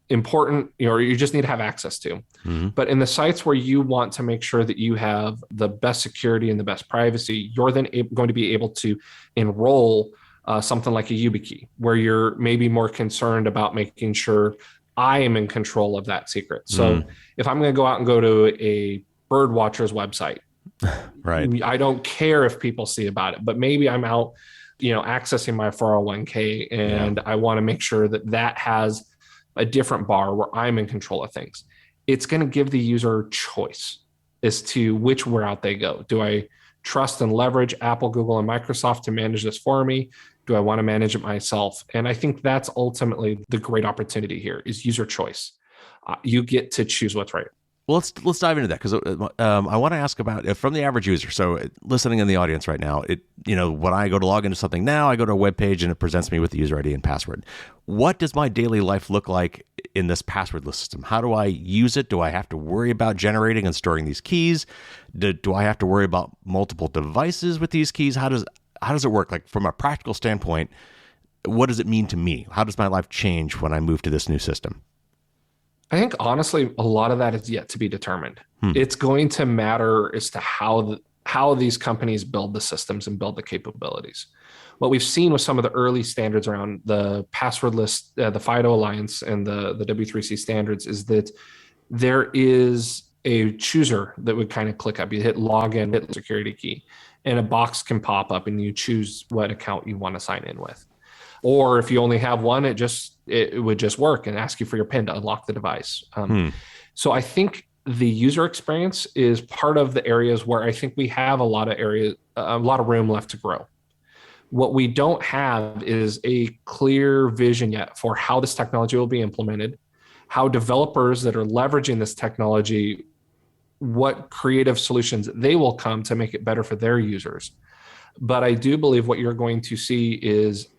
Speaker 1: important, or you just need to have access to.
Speaker 2: Mm-hmm.
Speaker 1: But in the sites where you want to make sure that you have the best security and the best privacy, you're then going to be able to enroll something like a YubiKey, where you're maybe more concerned about making sure I am in control of that secret. So if I'm going to go out and go to a bird watcher's website,
Speaker 2: right,
Speaker 1: I don't care if people see about it, but maybe I'm out, accessing my 401k, and I want to make sure that that has a different bar where I'm in control of things. It's going to give the user choice as to which route they go. Do I trust and leverage Apple, Google, and Microsoft to manage this for me? Do I want to manage it myself? And I think that's ultimately the great opportunity here is user choice. You get to choose what's right.
Speaker 2: Well, let's dive into that, because I want to ask about from the average user. So listening in the audience right now, when I go to log into something now, I go to a web page and it presents me with the user ID and password. What does my daily life look like in this passwordless system? How do I use it? Do I have to worry about generating and storing these keys? Do I have to worry about multiple devices with these keys? How does it work? Like from a practical standpoint, what does it mean to me? How does my life change when I move to this new system?
Speaker 1: I think honestly, a lot of that is yet to be determined. It's going to matter as to how these companies build the systems and build the capabilities. What we've seen with some of the early standards around the passwordless, the FIDO Alliance and the W3C standards is that there is a chooser that would kind of click up. You hit login, hit the security key, and a box can pop up and you choose what account you want to sign in with. Or if you only have one, it would just work and ask you for your PIN to unlock the device. So I think the user experience is part of the areas where I think we have a lot of room left to grow. What we don't have is a clear vision yet for how this technology will be implemented, how developers that are leveraging this technology, what creative solutions they will come to make it better for their users. But I do believe what you're going to see is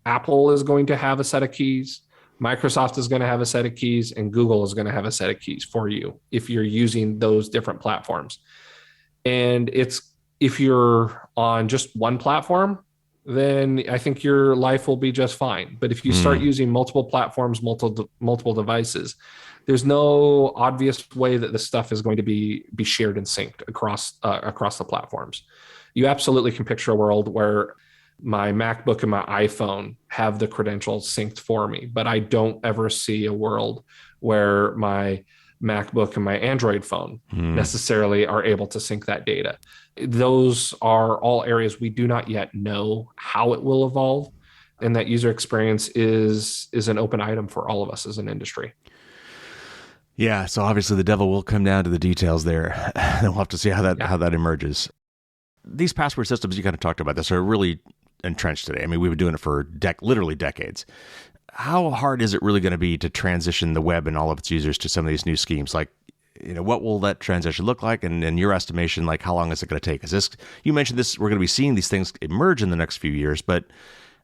Speaker 1: Apple is going to have a set of keys, Microsoft is going to have a set of keys, and Google is going to have a set of keys for you if you're using those different platforms. And if you're on just one platform, then I think your life will be just fine. But if you start using multiple platforms, multiple devices, there's no obvious way that this stuff is going to be shared and synced across the platforms. You absolutely can picture a world where my MacBook and my iPhone have the credentials synced for me, but I don't ever see a world where my MacBook and my Android phone necessarily are able to sync that data. Those are all areas we do not yet know how it will evolve. And that user experience is an open item for all of us as an industry.
Speaker 2: Yeah, so obviously the devil will come down to the details there. We'll have to see how that emerges. These password systems, you kind of talked about this, are really entrenched today. I mean, we've been doing it for literally decades. How hard is it really going to be to transition the web and all of its users to some of these new schemes? Like, what will that transition look like? And in your estimation, like, how long is it going to take? You mentioned this, we're going to be seeing these things emerge in the next few years, but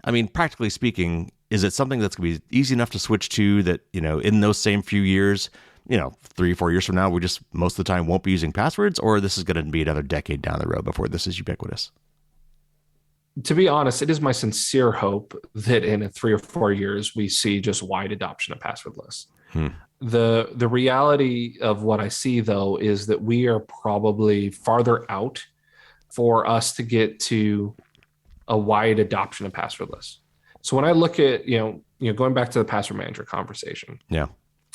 Speaker 2: I mean, practically speaking, is it something that's going to be easy enough to switch to that, in those same few years, 3 or 4 years from now, we just most of the time won't be using passwords, or this is going to be another decade down the road before this is ubiquitous?
Speaker 1: To be honest, it is my sincere hope that in 3 or 4 years, we see just wide adoption of passwordless. The reality of what I see, though, is that we are probably farther out for us to get to a wide adoption of passwordless. So when I look at, going back to the password manager conversation,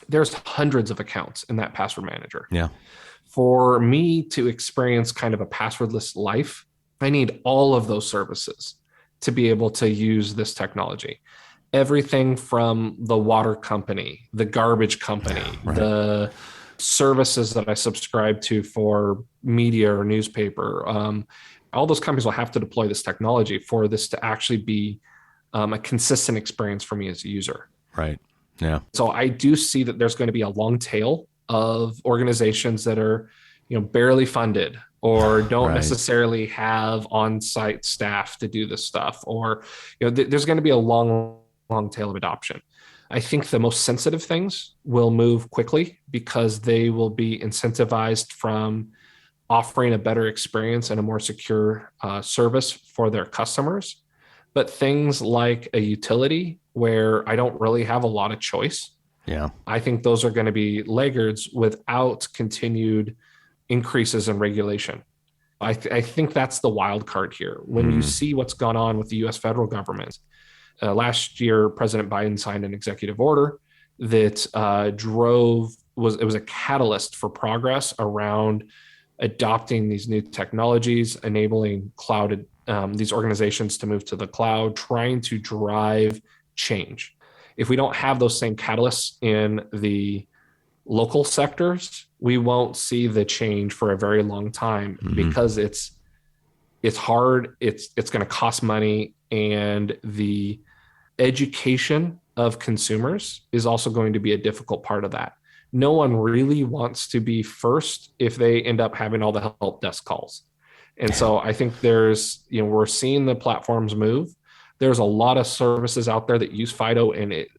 Speaker 1: there's hundreds of accounts in that password manager. For me to experience kind of a passwordless life, I need all of those services to be able to use this technology. Everything from the water company, the garbage company, the services that I subscribe to for media or newspaper, all those companies will have to deploy this technology for this to actually be a consistent experience for me as a user.
Speaker 2: Right. Yeah.
Speaker 1: So I do see that there's going to be a long tail of organizations that are, barely funded or don't necessarily have on-site staff to do this stuff, or, there's going to be a long tail of adoption. I think the most sensitive things will move quickly because they will be incentivized from offering a better experience and a more secure service for their customers. But things like a utility where I don't really have a lot of choice,
Speaker 2: Yeah.
Speaker 1: I think those are going to be laggards without continued increases in regulation. I think that's the wild card here. When you see what's gone on with the US federal government, last year, President Biden signed an executive order that it was a catalyst for progress around adopting these new technologies, enabling these organizations to move to the cloud, trying to drive change. If we don't have those same catalysts in the local sectors, we won't see the change for a very long time because it's hard, it's going to cost money, and the education of consumers is also going to be a difficult part of that. No one really wants to be first if they end up having all the help desk calls. And so I think we're seeing the platforms move. There's a lot of services out there that use FIDO and it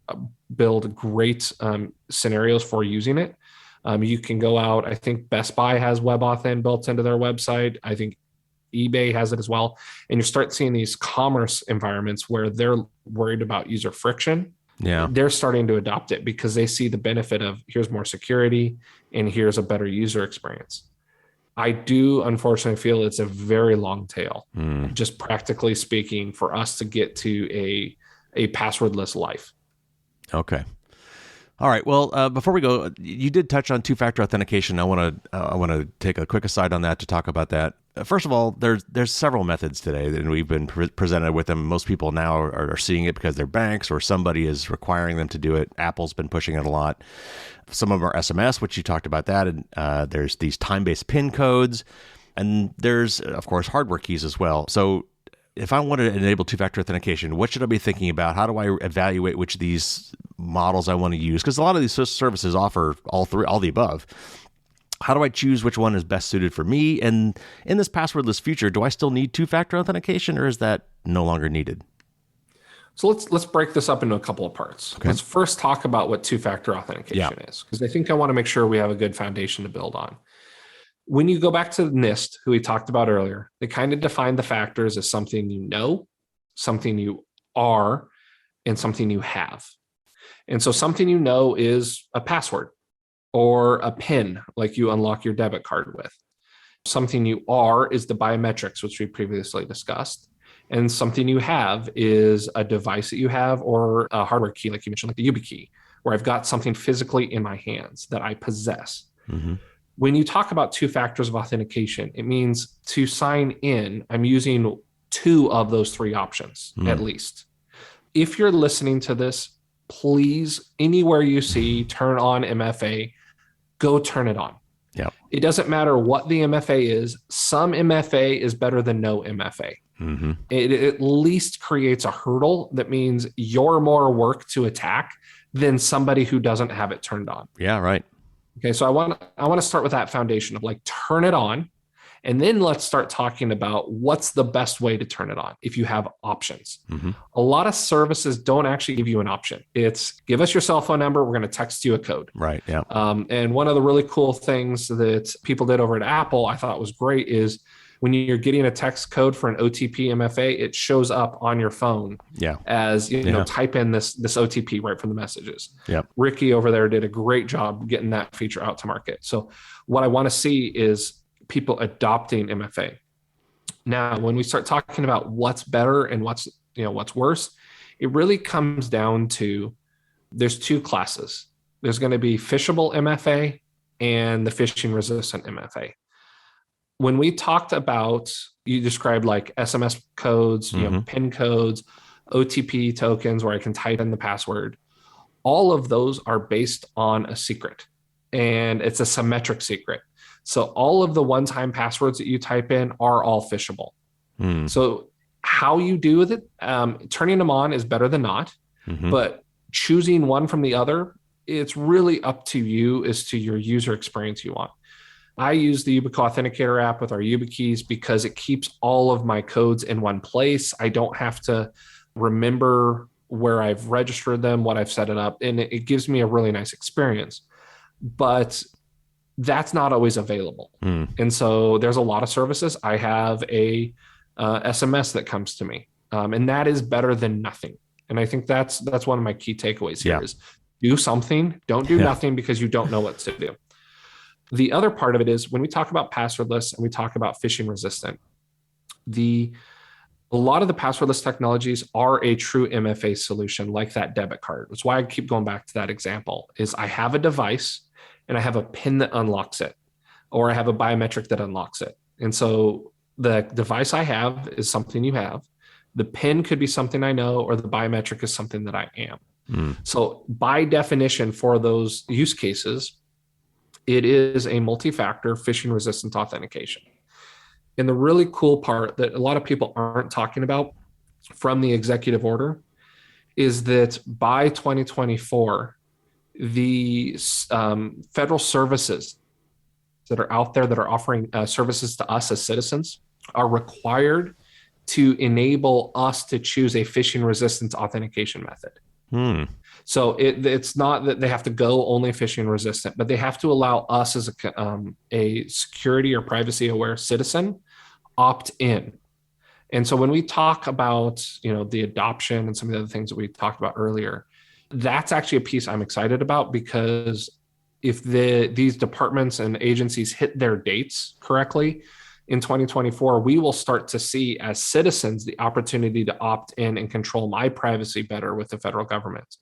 Speaker 1: build great scenarios for using it. You can go out. I think Best Buy has WebAuthn built into their website. I think eBay has it as well. And you start seeing these commerce environments where they're worried about user friction.
Speaker 2: Yeah.
Speaker 1: They're starting to adopt it because they see the benefit of here's more security and here's a better user experience. I do unfortunately feel it's a very long tail, just practically speaking, for us to get to a passwordless life.
Speaker 2: Okay. All right. Well, before we go, you did touch on two-factor authentication. I want to take a quick aside on that to talk about that. First of all, there's several methods today, and we've been presented with them. Most people now are seeing it because they're banks or somebody is requiring them to do it. Apple's been pushing it a lot. Some of them are SMS, which you talked about that. And there's these time-based PIN codes, and there's, of course, hardware keys as well. So if I want to enable two-factor authentication, what should I be thinking about? How do I evaluate which of these models I want to use? Because a lot of these services offer all the above. How do I choose which one is best suited for me? And in this passwordless future, do I still need two-factor authentication, or is that no longer needed?
Speaker 1: So let's break this up into a couple of parts. Okay. Let's first talk about what two-factor authentication is, because I think I want to make sure we have a good foundation to build on. When you go back to NIST, who we talked about earlier, they kind of define the factors as something you know, something you are, and something you have. And so something you know is a password or a PIN, like you unlock your debit card with. Something you are is the biometrics, which we previously discussed. And something you have is a device that you have or a hardware key, like you mentioned, like the YubiKey, where I've got something physically in my hands that I possess. When you talk about two factors of authentication, it means to sign in, I'm using two of those three options, at least. If you're listening to this, please, anywhere you see turn on MFA, go turn it on.
Speaker 2: Yeah.
Speaker 1: It doesn't matter what the MFA is. Some MFA is better than no MFA. It at least creates a hurdle that means you're more work to attack than somebody who doesn't have it turned on.
Speaker 2: Yeah, right.
Speaker 1: Okay, so I want to start with that foundation of like turn it on, and then let's start talking about what's the best way to turn it on if you have options. A lot of services don't actually give you an option. It's give us your cell phone number, we're going to text you a code.
Speaker 2: Right, yeah.
Speaker 1: And one of the really cool things that people did over at Apple I thought was great is when you're getting a text code for an OTP MFA, it shows up on your phone as you know, type in this OTP right from the messages. Ricky over there did a great job getting that feature out to market. So what I want to see is people adopting MFA. Now, when we start talking about what's better and what's worse, it really comes down to there's two classes. There's going to be phishable MFA and the phishing resistant MFA. When we talked about, you described like SMS codes, PIN codes, OTP tokens where I can type in the password. All of those are based on a secret, and it's a symmetric secret. So all of the one-time passwords that you type in are all phishable. So how you do with it, turning them on is better than not, but choosing one from the other, it's really up to you as to your user experience you want. I use the YubiCo Authenticator app with our YubiKeys because it keeps all of my codes in one place. I don't have to remember where I've registered them, what I've set it up, and it gives me a really nice experience. But That's not always available.
Speaker 2: Mm.
Speaker 1: And so there's a lot of services. I have a SMS that comes to me, and that is better than nothing. And I think that's one of my key takeaways here
Speaker 2: Yeah.
Speaker 1: is do something, don't do
Speaker 2: Yeah.
Speaker 1: nothing because you don't know what to do. The other part of it is when we talk about passwordless and we talk about phishing resistant, a lot of the passwordless technologies are a true MFA solution, like that debit card. That's why I keep going back to that example is I have a device and I have a PIN that unlocks it, or I have a biometric that unlocks it. And so the device I have is something you have. The PIN could be something I know, or the biometric is something that I am.
Speaker 2: Mm.
Speaker 1: So by definition for those use cases, it is a multi-factor phishing resistant authentication. And the really cool part that a lot of people aren't talking about from the executive order is that by 2024, the federal services that are out there that are offering services to us as citizens are required to enable us to choose a phishing resistant authentication method.
Speaker 2: Mm.
Speaker 1: So it's not that they have to go only phishing resistant, but they have to allow us as a security or privacy aware citizen opt in. And so when we talk about, the adoption and some of the other things that we talked about earlier, that's actually a piece I'm excited about, because if these departments and agencies hit their dates correctly in 2024, we will start to see as citizens the opportunity to opt in and control my privacy better with the federal government.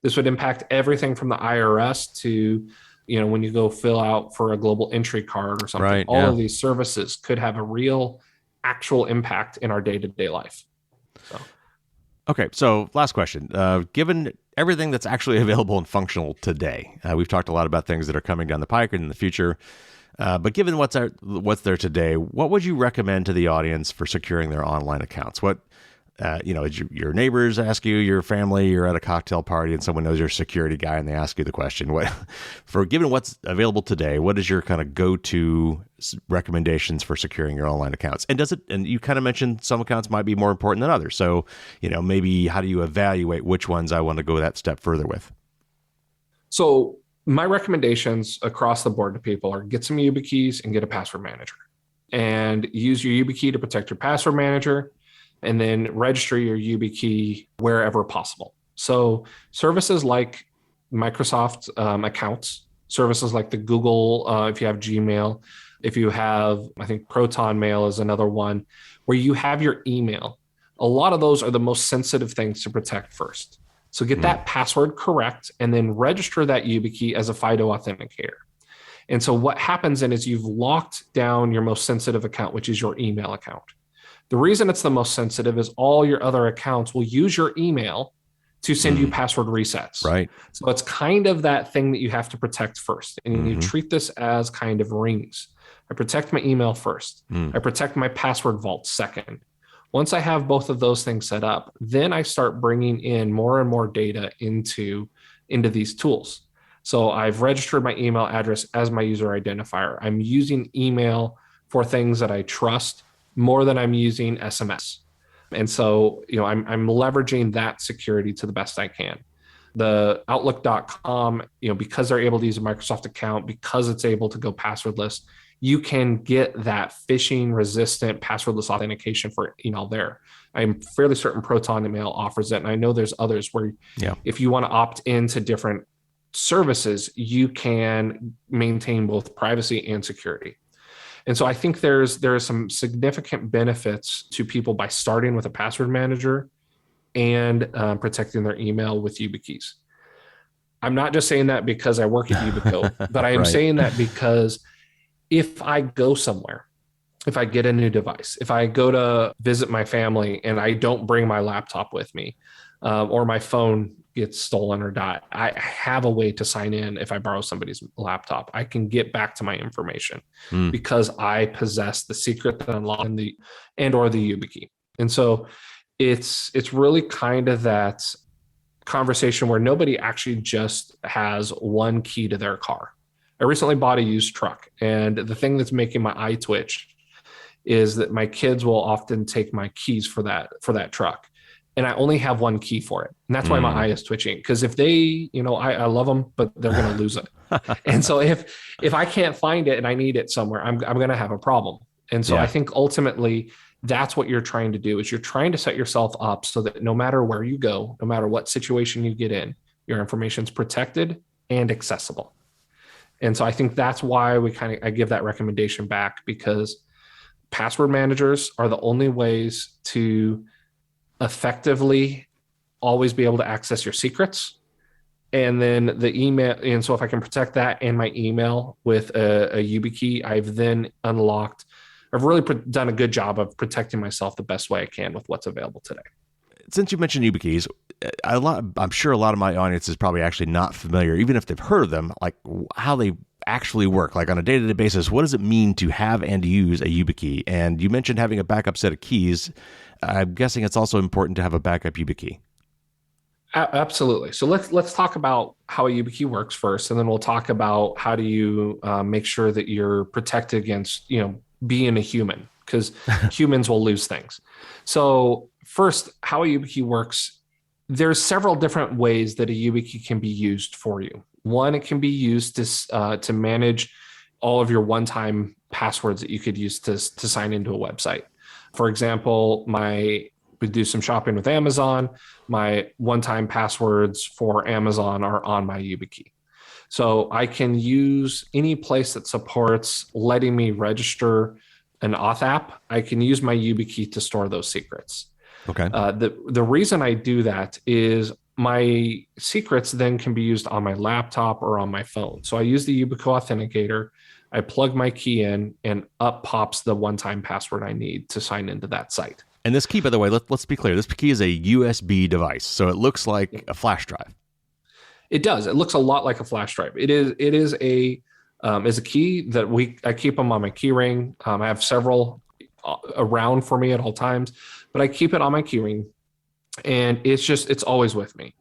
Speaker 1: This would impact everything from the IRS to, when you go fill out for a global entry card or something.
Speaker 2: Right,
Speaker 1: all
Speaker 2: yeah.
Speaker 1: of these services could have a real actual impact in our day-to-day life. So,
Speaker 2: okay. So last question, given everything that's actually available and functional today, we've talked a lot about things that are coming down the pike and in the future, but given what's there today, what would you recommend to the audience for securing their online accounts? What, your neighbors ask you, your family, you're at a cocktail party and someone knows you're a security guy and they ask you the question, given what's available today, what is your kind of go-to recommendations for securing your online accounts? And you kind of mentioned some accounts might be more important than others. So, maybe how do you evaluate which ones I want to go that step further with?
Speaker 1: So my recommendations across the board to people are get some YubiKeys and get a password manager, and use your YubiKey to protect your password manager, and then register your YubiKey wherever possible. So services like Microsoft accounts, services like the Google, if you have Gmail, if you have, I think Proton Mail is another one, where you have your email. A lot of those are the most sensitive things to protect first. So get that password correct and then register that YubiKey as a FIDO authenticator. And so what happens then is you've locked down your most sensitive account, which is your email account. The reason it's the most sensitive is all your other accounts will use your email to send you password resets.
Speaker 2: Right.
Speaker 1: So it's kind of that thing that you have to protect first. And you treat this as kind of rings. I protect my email first. I protect my password vault second. Once I have both of those things set up, then I start bringing in more and more data into these tools. So I've registered my email address as my user identifier. I'm using email for things that I trust more than I'm using SMS. And so, I'm leveraging that security to the best I can. The Outlook.com, because they're able to use a Microsoft account, because it's able to go passwordless, you can get that phishing resistant passwordless authentication for email there. I'm fairly certain Proton Email offers it. And I know there's others where if you want to opt into different services, you can maintain both privacy and security. And so I think there are some significant benefits to people by starting with a password manager and protecting their email with YubiKeys. I'm not just saying that because I work at YubiCo, but I am saying that because if I go somewhere, if I get a new device, if I go to visit my family and I don't bring my laptop with me, or my phone gets stolen or die, I have a way to sign in. If I borrow somebody's laptop, I can get back to my information because I possess the secret that unlocks or the YubiKey. And so it's really kind of that conversation where nobody actually just has one key to their car. I recently bought a used truck, and the thing that's making my eye twitch is that my kids will often take my keys for that truck. and I only have one key for it. And that's why my eye is twitching. Because if they, I love them, but they're going to lose it. And so if I can't find it and I need it somewhere, I'm going to have a problem. And so I think ultimately that's what you're trying to do, is you're trying to set yourself up so that no matter where you go, no matter what situation you get in, your information's protected and accessible. And so I think that's why I give that recommendation back, because password managers are the only ways to effectively always be able to access your secrets. And then the email. And so if I can protect that and my email with a YubiKey, I've really done a good job of protecting myself the best way I can with what's available today.
Speaker 2: Since you mentioned YubiKeys, I'm sure a lot of my audience is probably actually not familiar, even if they've heard of them, like how they actually work, like on a day-to-day basis. What does it mean to have and use a YubiKey? And you mentioned having a backup set of keys. I'm guessing it's also important to have a backup YubiKey.
Speaker 1: Absolutely. So let's talk about how a YubiKey works first, and then we'll talk about how do you make sure that you're protected against, being a human, because humans will lose things. So first, how a YubiKey works, there's several different ways that a YubiKey can be used for you. One, it can be used to manage all of your one-time passwords that you could use to sign into a website. For example, we do some shopping with Amazon. My one-time passwords for Amazon are on my YubiKey. So I can use any place that supports letting me register an auth app. I can use my YubiKey to store those secrets.
Speaker 2: Okay.
Speaker 1: The reason I do that is my secrets then can be used on my laptop or on my phone. So I use the YubiCo Authenticator. I plug my key in, and up pops the one-time password I need to sign into that site.
Speaker 2: And this key, by the way, let's be clear. This key is a USB device, so it looks like a flash drive.
Speaker 1: It does. It looks a lot like a flash drive. It is a key that I keep them on my key ring. I have several around for me at all times, but I keep it on my key ring, and it's always with me.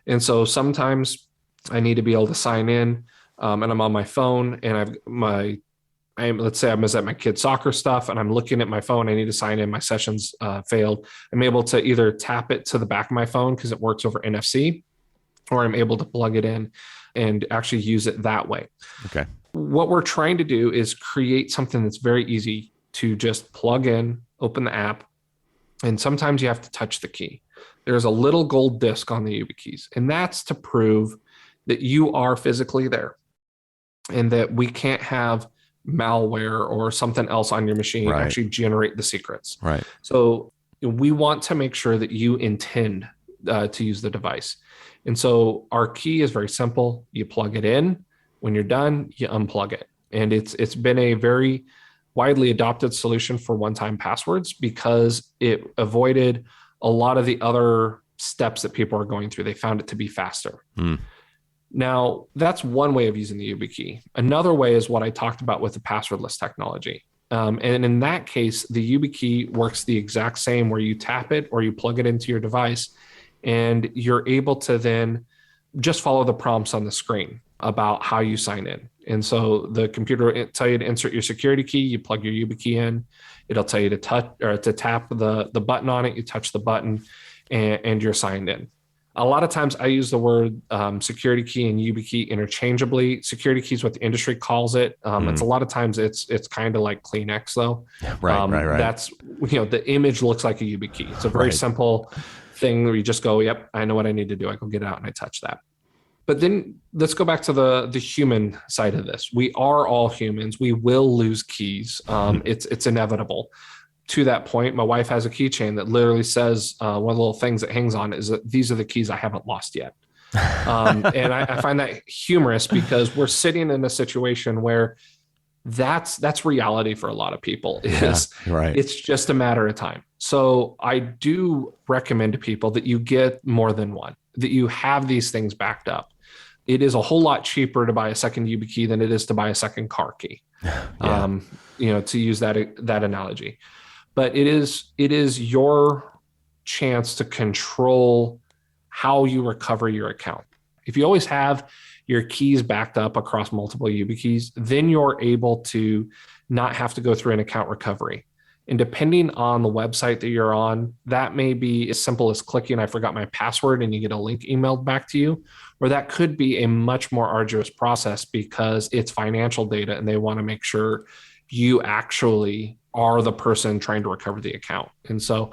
Speaker 1: And so sometimes I need to be able to sign in, and I'm on my phone, and let's say I was at my kid's soccer stuff and I'm looking at my phone. I need to sign in. My session's failed. I'm able to either tap it to the back of my phone because it works over NFC, or I'm able to plug it in and actually use it that way.
Speaker 2: Okay.
Speaker 1: What we're trying to do is create something that's very easy to just plug in, open the app, and sometimes you have to touch the key. There's a little gold disc on the YubiKeys, and that's to prove that you are physically there and that we can't have malware or something else on your machine actually generate the secrets.
Speaker 2: Right.
Speaker 1: So we want to make sure that you intend to use the device. And so our key is very simple. You plug it in. When you're done, you unplug it. And it's been a very widely adopted solution for one-time passwords because it avoided a lot of the other steps that people are going through. They found it to be faster. Now, that's one way of using the YubiKey. Another way is what I talked about with the passwordless technology. And in that case, the YubiKey works the exact same, where you tap it or you plug it into your device, and you're able to then just follow the prompts on the screen about how you sign in. And so the computer will tell you to insert your security key. You plug your YubiKey in. It'll tell you to tap the button on it. You touch the button, and you're signed in. A lot of times I use the word security key and YubiKey interchangeably. Security key is what the industry calls it. It's a lot of times it's kind of like Kleenex though.
Speaker 2: Right.
Speaker 1: That's, the image looks like a YubiKey. It's a very simple thing where you just go, yep, I know what I need to do. I go get it out and I touch that. But then let's go back to the human side of this. We are all humans. We will lose keys. It's inevitable. To that point, my wife has a keychain that literally says, one of the little things that hangs on is that these are the keys I haven't lost yet. And I find that humorous because we're sitting in a situation where that's reality for a lot of people. It's just a matter of time. So I do recommend to people that you get more than one, that you have these things backed up. It is a whole lot cheaper to buy a second YubiKey than it is to buy a second car key. To use that analogy. But it is your chance to control how you recover your account. If you always have your keys backed up across multiple YubiKeys, then you're able to not have to go through an account recovery. And depending on the website that you're on, that may be as simple as clicking, I forgot my password, and you get a link emailed back to you. Or that could be a much more arduous process because it's financial data and they want to make sure you actually are the person trying to recover the account. And so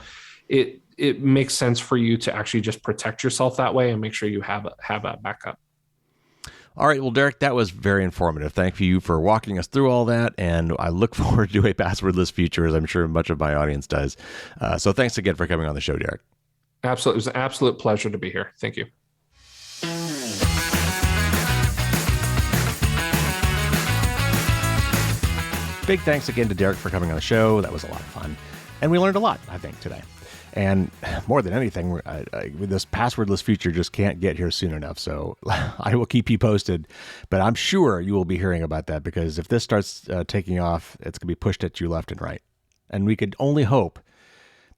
Speaker 1: it makes sense for you to actually just protect yourself that way and make sure you have a backup.
Speaker 2: All right. Well, Derek, that was very informative. Thank you for walking us through all that. And I look forward to a passwordless future, as I'm sure much of my audience does. So thanks again for coming on the show, Derek.
Speaker 1: Absolutely. It was an absolute pleasure to be here. Thank you.
Speaker 2: Big thanks again to Derek for coming on the show. That was a lot of fun. And we learned a lot, I think, today. And more than anything, this passwordless feature just can't get here soon enough. So I will keep you posted. But I'm sure you will be hearing about that, because if this starts taking off, it's going to be pushed at you left and right. And we could only hope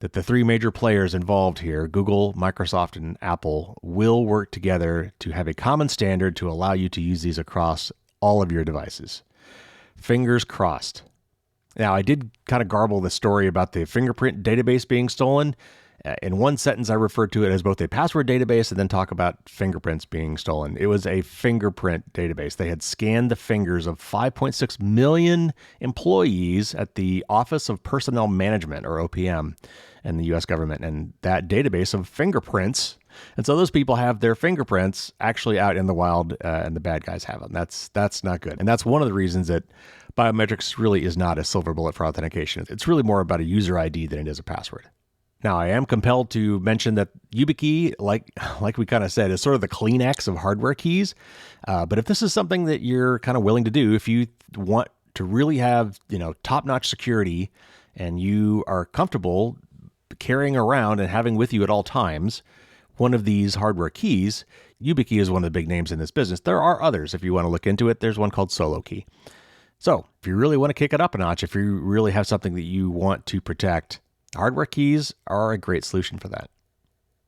Speaker 2: that the three major players involved here, Google, Microsoft, and Apple, will work together to have a common standard to allow you to use these across all of your devices. Fingers crossed. Now, I did kind of garble the story about the fingerprint database being stolen. In one sentence, I referred to it as both a password database and then talk about fingerprints being stolen. It was a fingerprint database. They had scanned the fingers of 5.6 million employees at the Office of Personnel Management, or OPM, in the U.S. government, and that database of fingerprints. And so those people have their fingerprints actually out in the wild, and the bad guys have them. That's not good. And that's one of the reasons that biometrics really is not a silver bullet for authentication. It's really more about a user ID than it is a password. Now, I am compelled to mention that YubiKey, like we kind of said, is sort of the Kleenex of hardware keys. But if this is something that you're kind of willing to do, if you want to really have, top-notch security and you are comfortable carrying around and having with you at all times one of these hardware keys, YubiKey is one of the big names in this business. There are others. If you want to look into it, there's one called SoloKey. So if you really want to kick it up a notch, if you really have something that you want to protect, hardware keys are a great solution for that.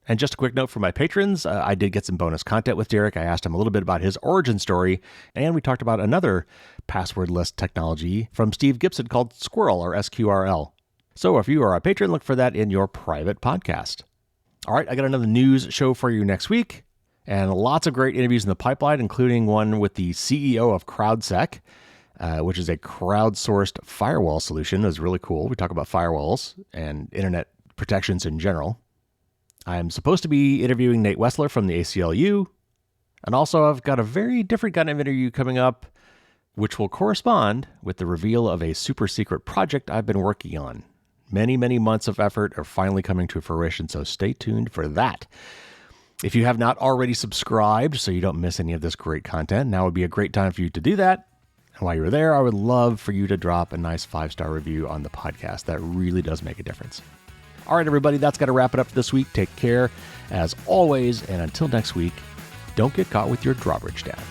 Speaker 2: And just a quick note for my patrons, I did get some bonus content with Derek. I asked him a little bit about his origin story, and we talked about another passwordless technology from Steve Gibson called Squirrel, or SQRL. So if you are a patron, look for that in your private podcast. All right, I got another news show for you next week, and lots of great interviews in the pipeline, including one with the CEO of CrowdSec, which is a crowdsourced firewall solution. It was really cool. We talk about firewalls and internet protections in general. I'm supposed to be interviewing Nate Wessler from the ACLU. And also I've got a very different kind of interview coming up, which will correspond with the reveal of a super secret project I've been working on. Many, many months of effort are finally coming to fruition, so stay tuned for that. If you have not already subscribed so you don't miss any of this great content, now would be a great time for you to do that. And while you're there, I would love for you to drop a nice 5-star review on the podcast. That really does make a difference. All right, everybody, that's got to wrap it up for this week. Take care, as always, and until next week, don't get caught with your drawbridge down.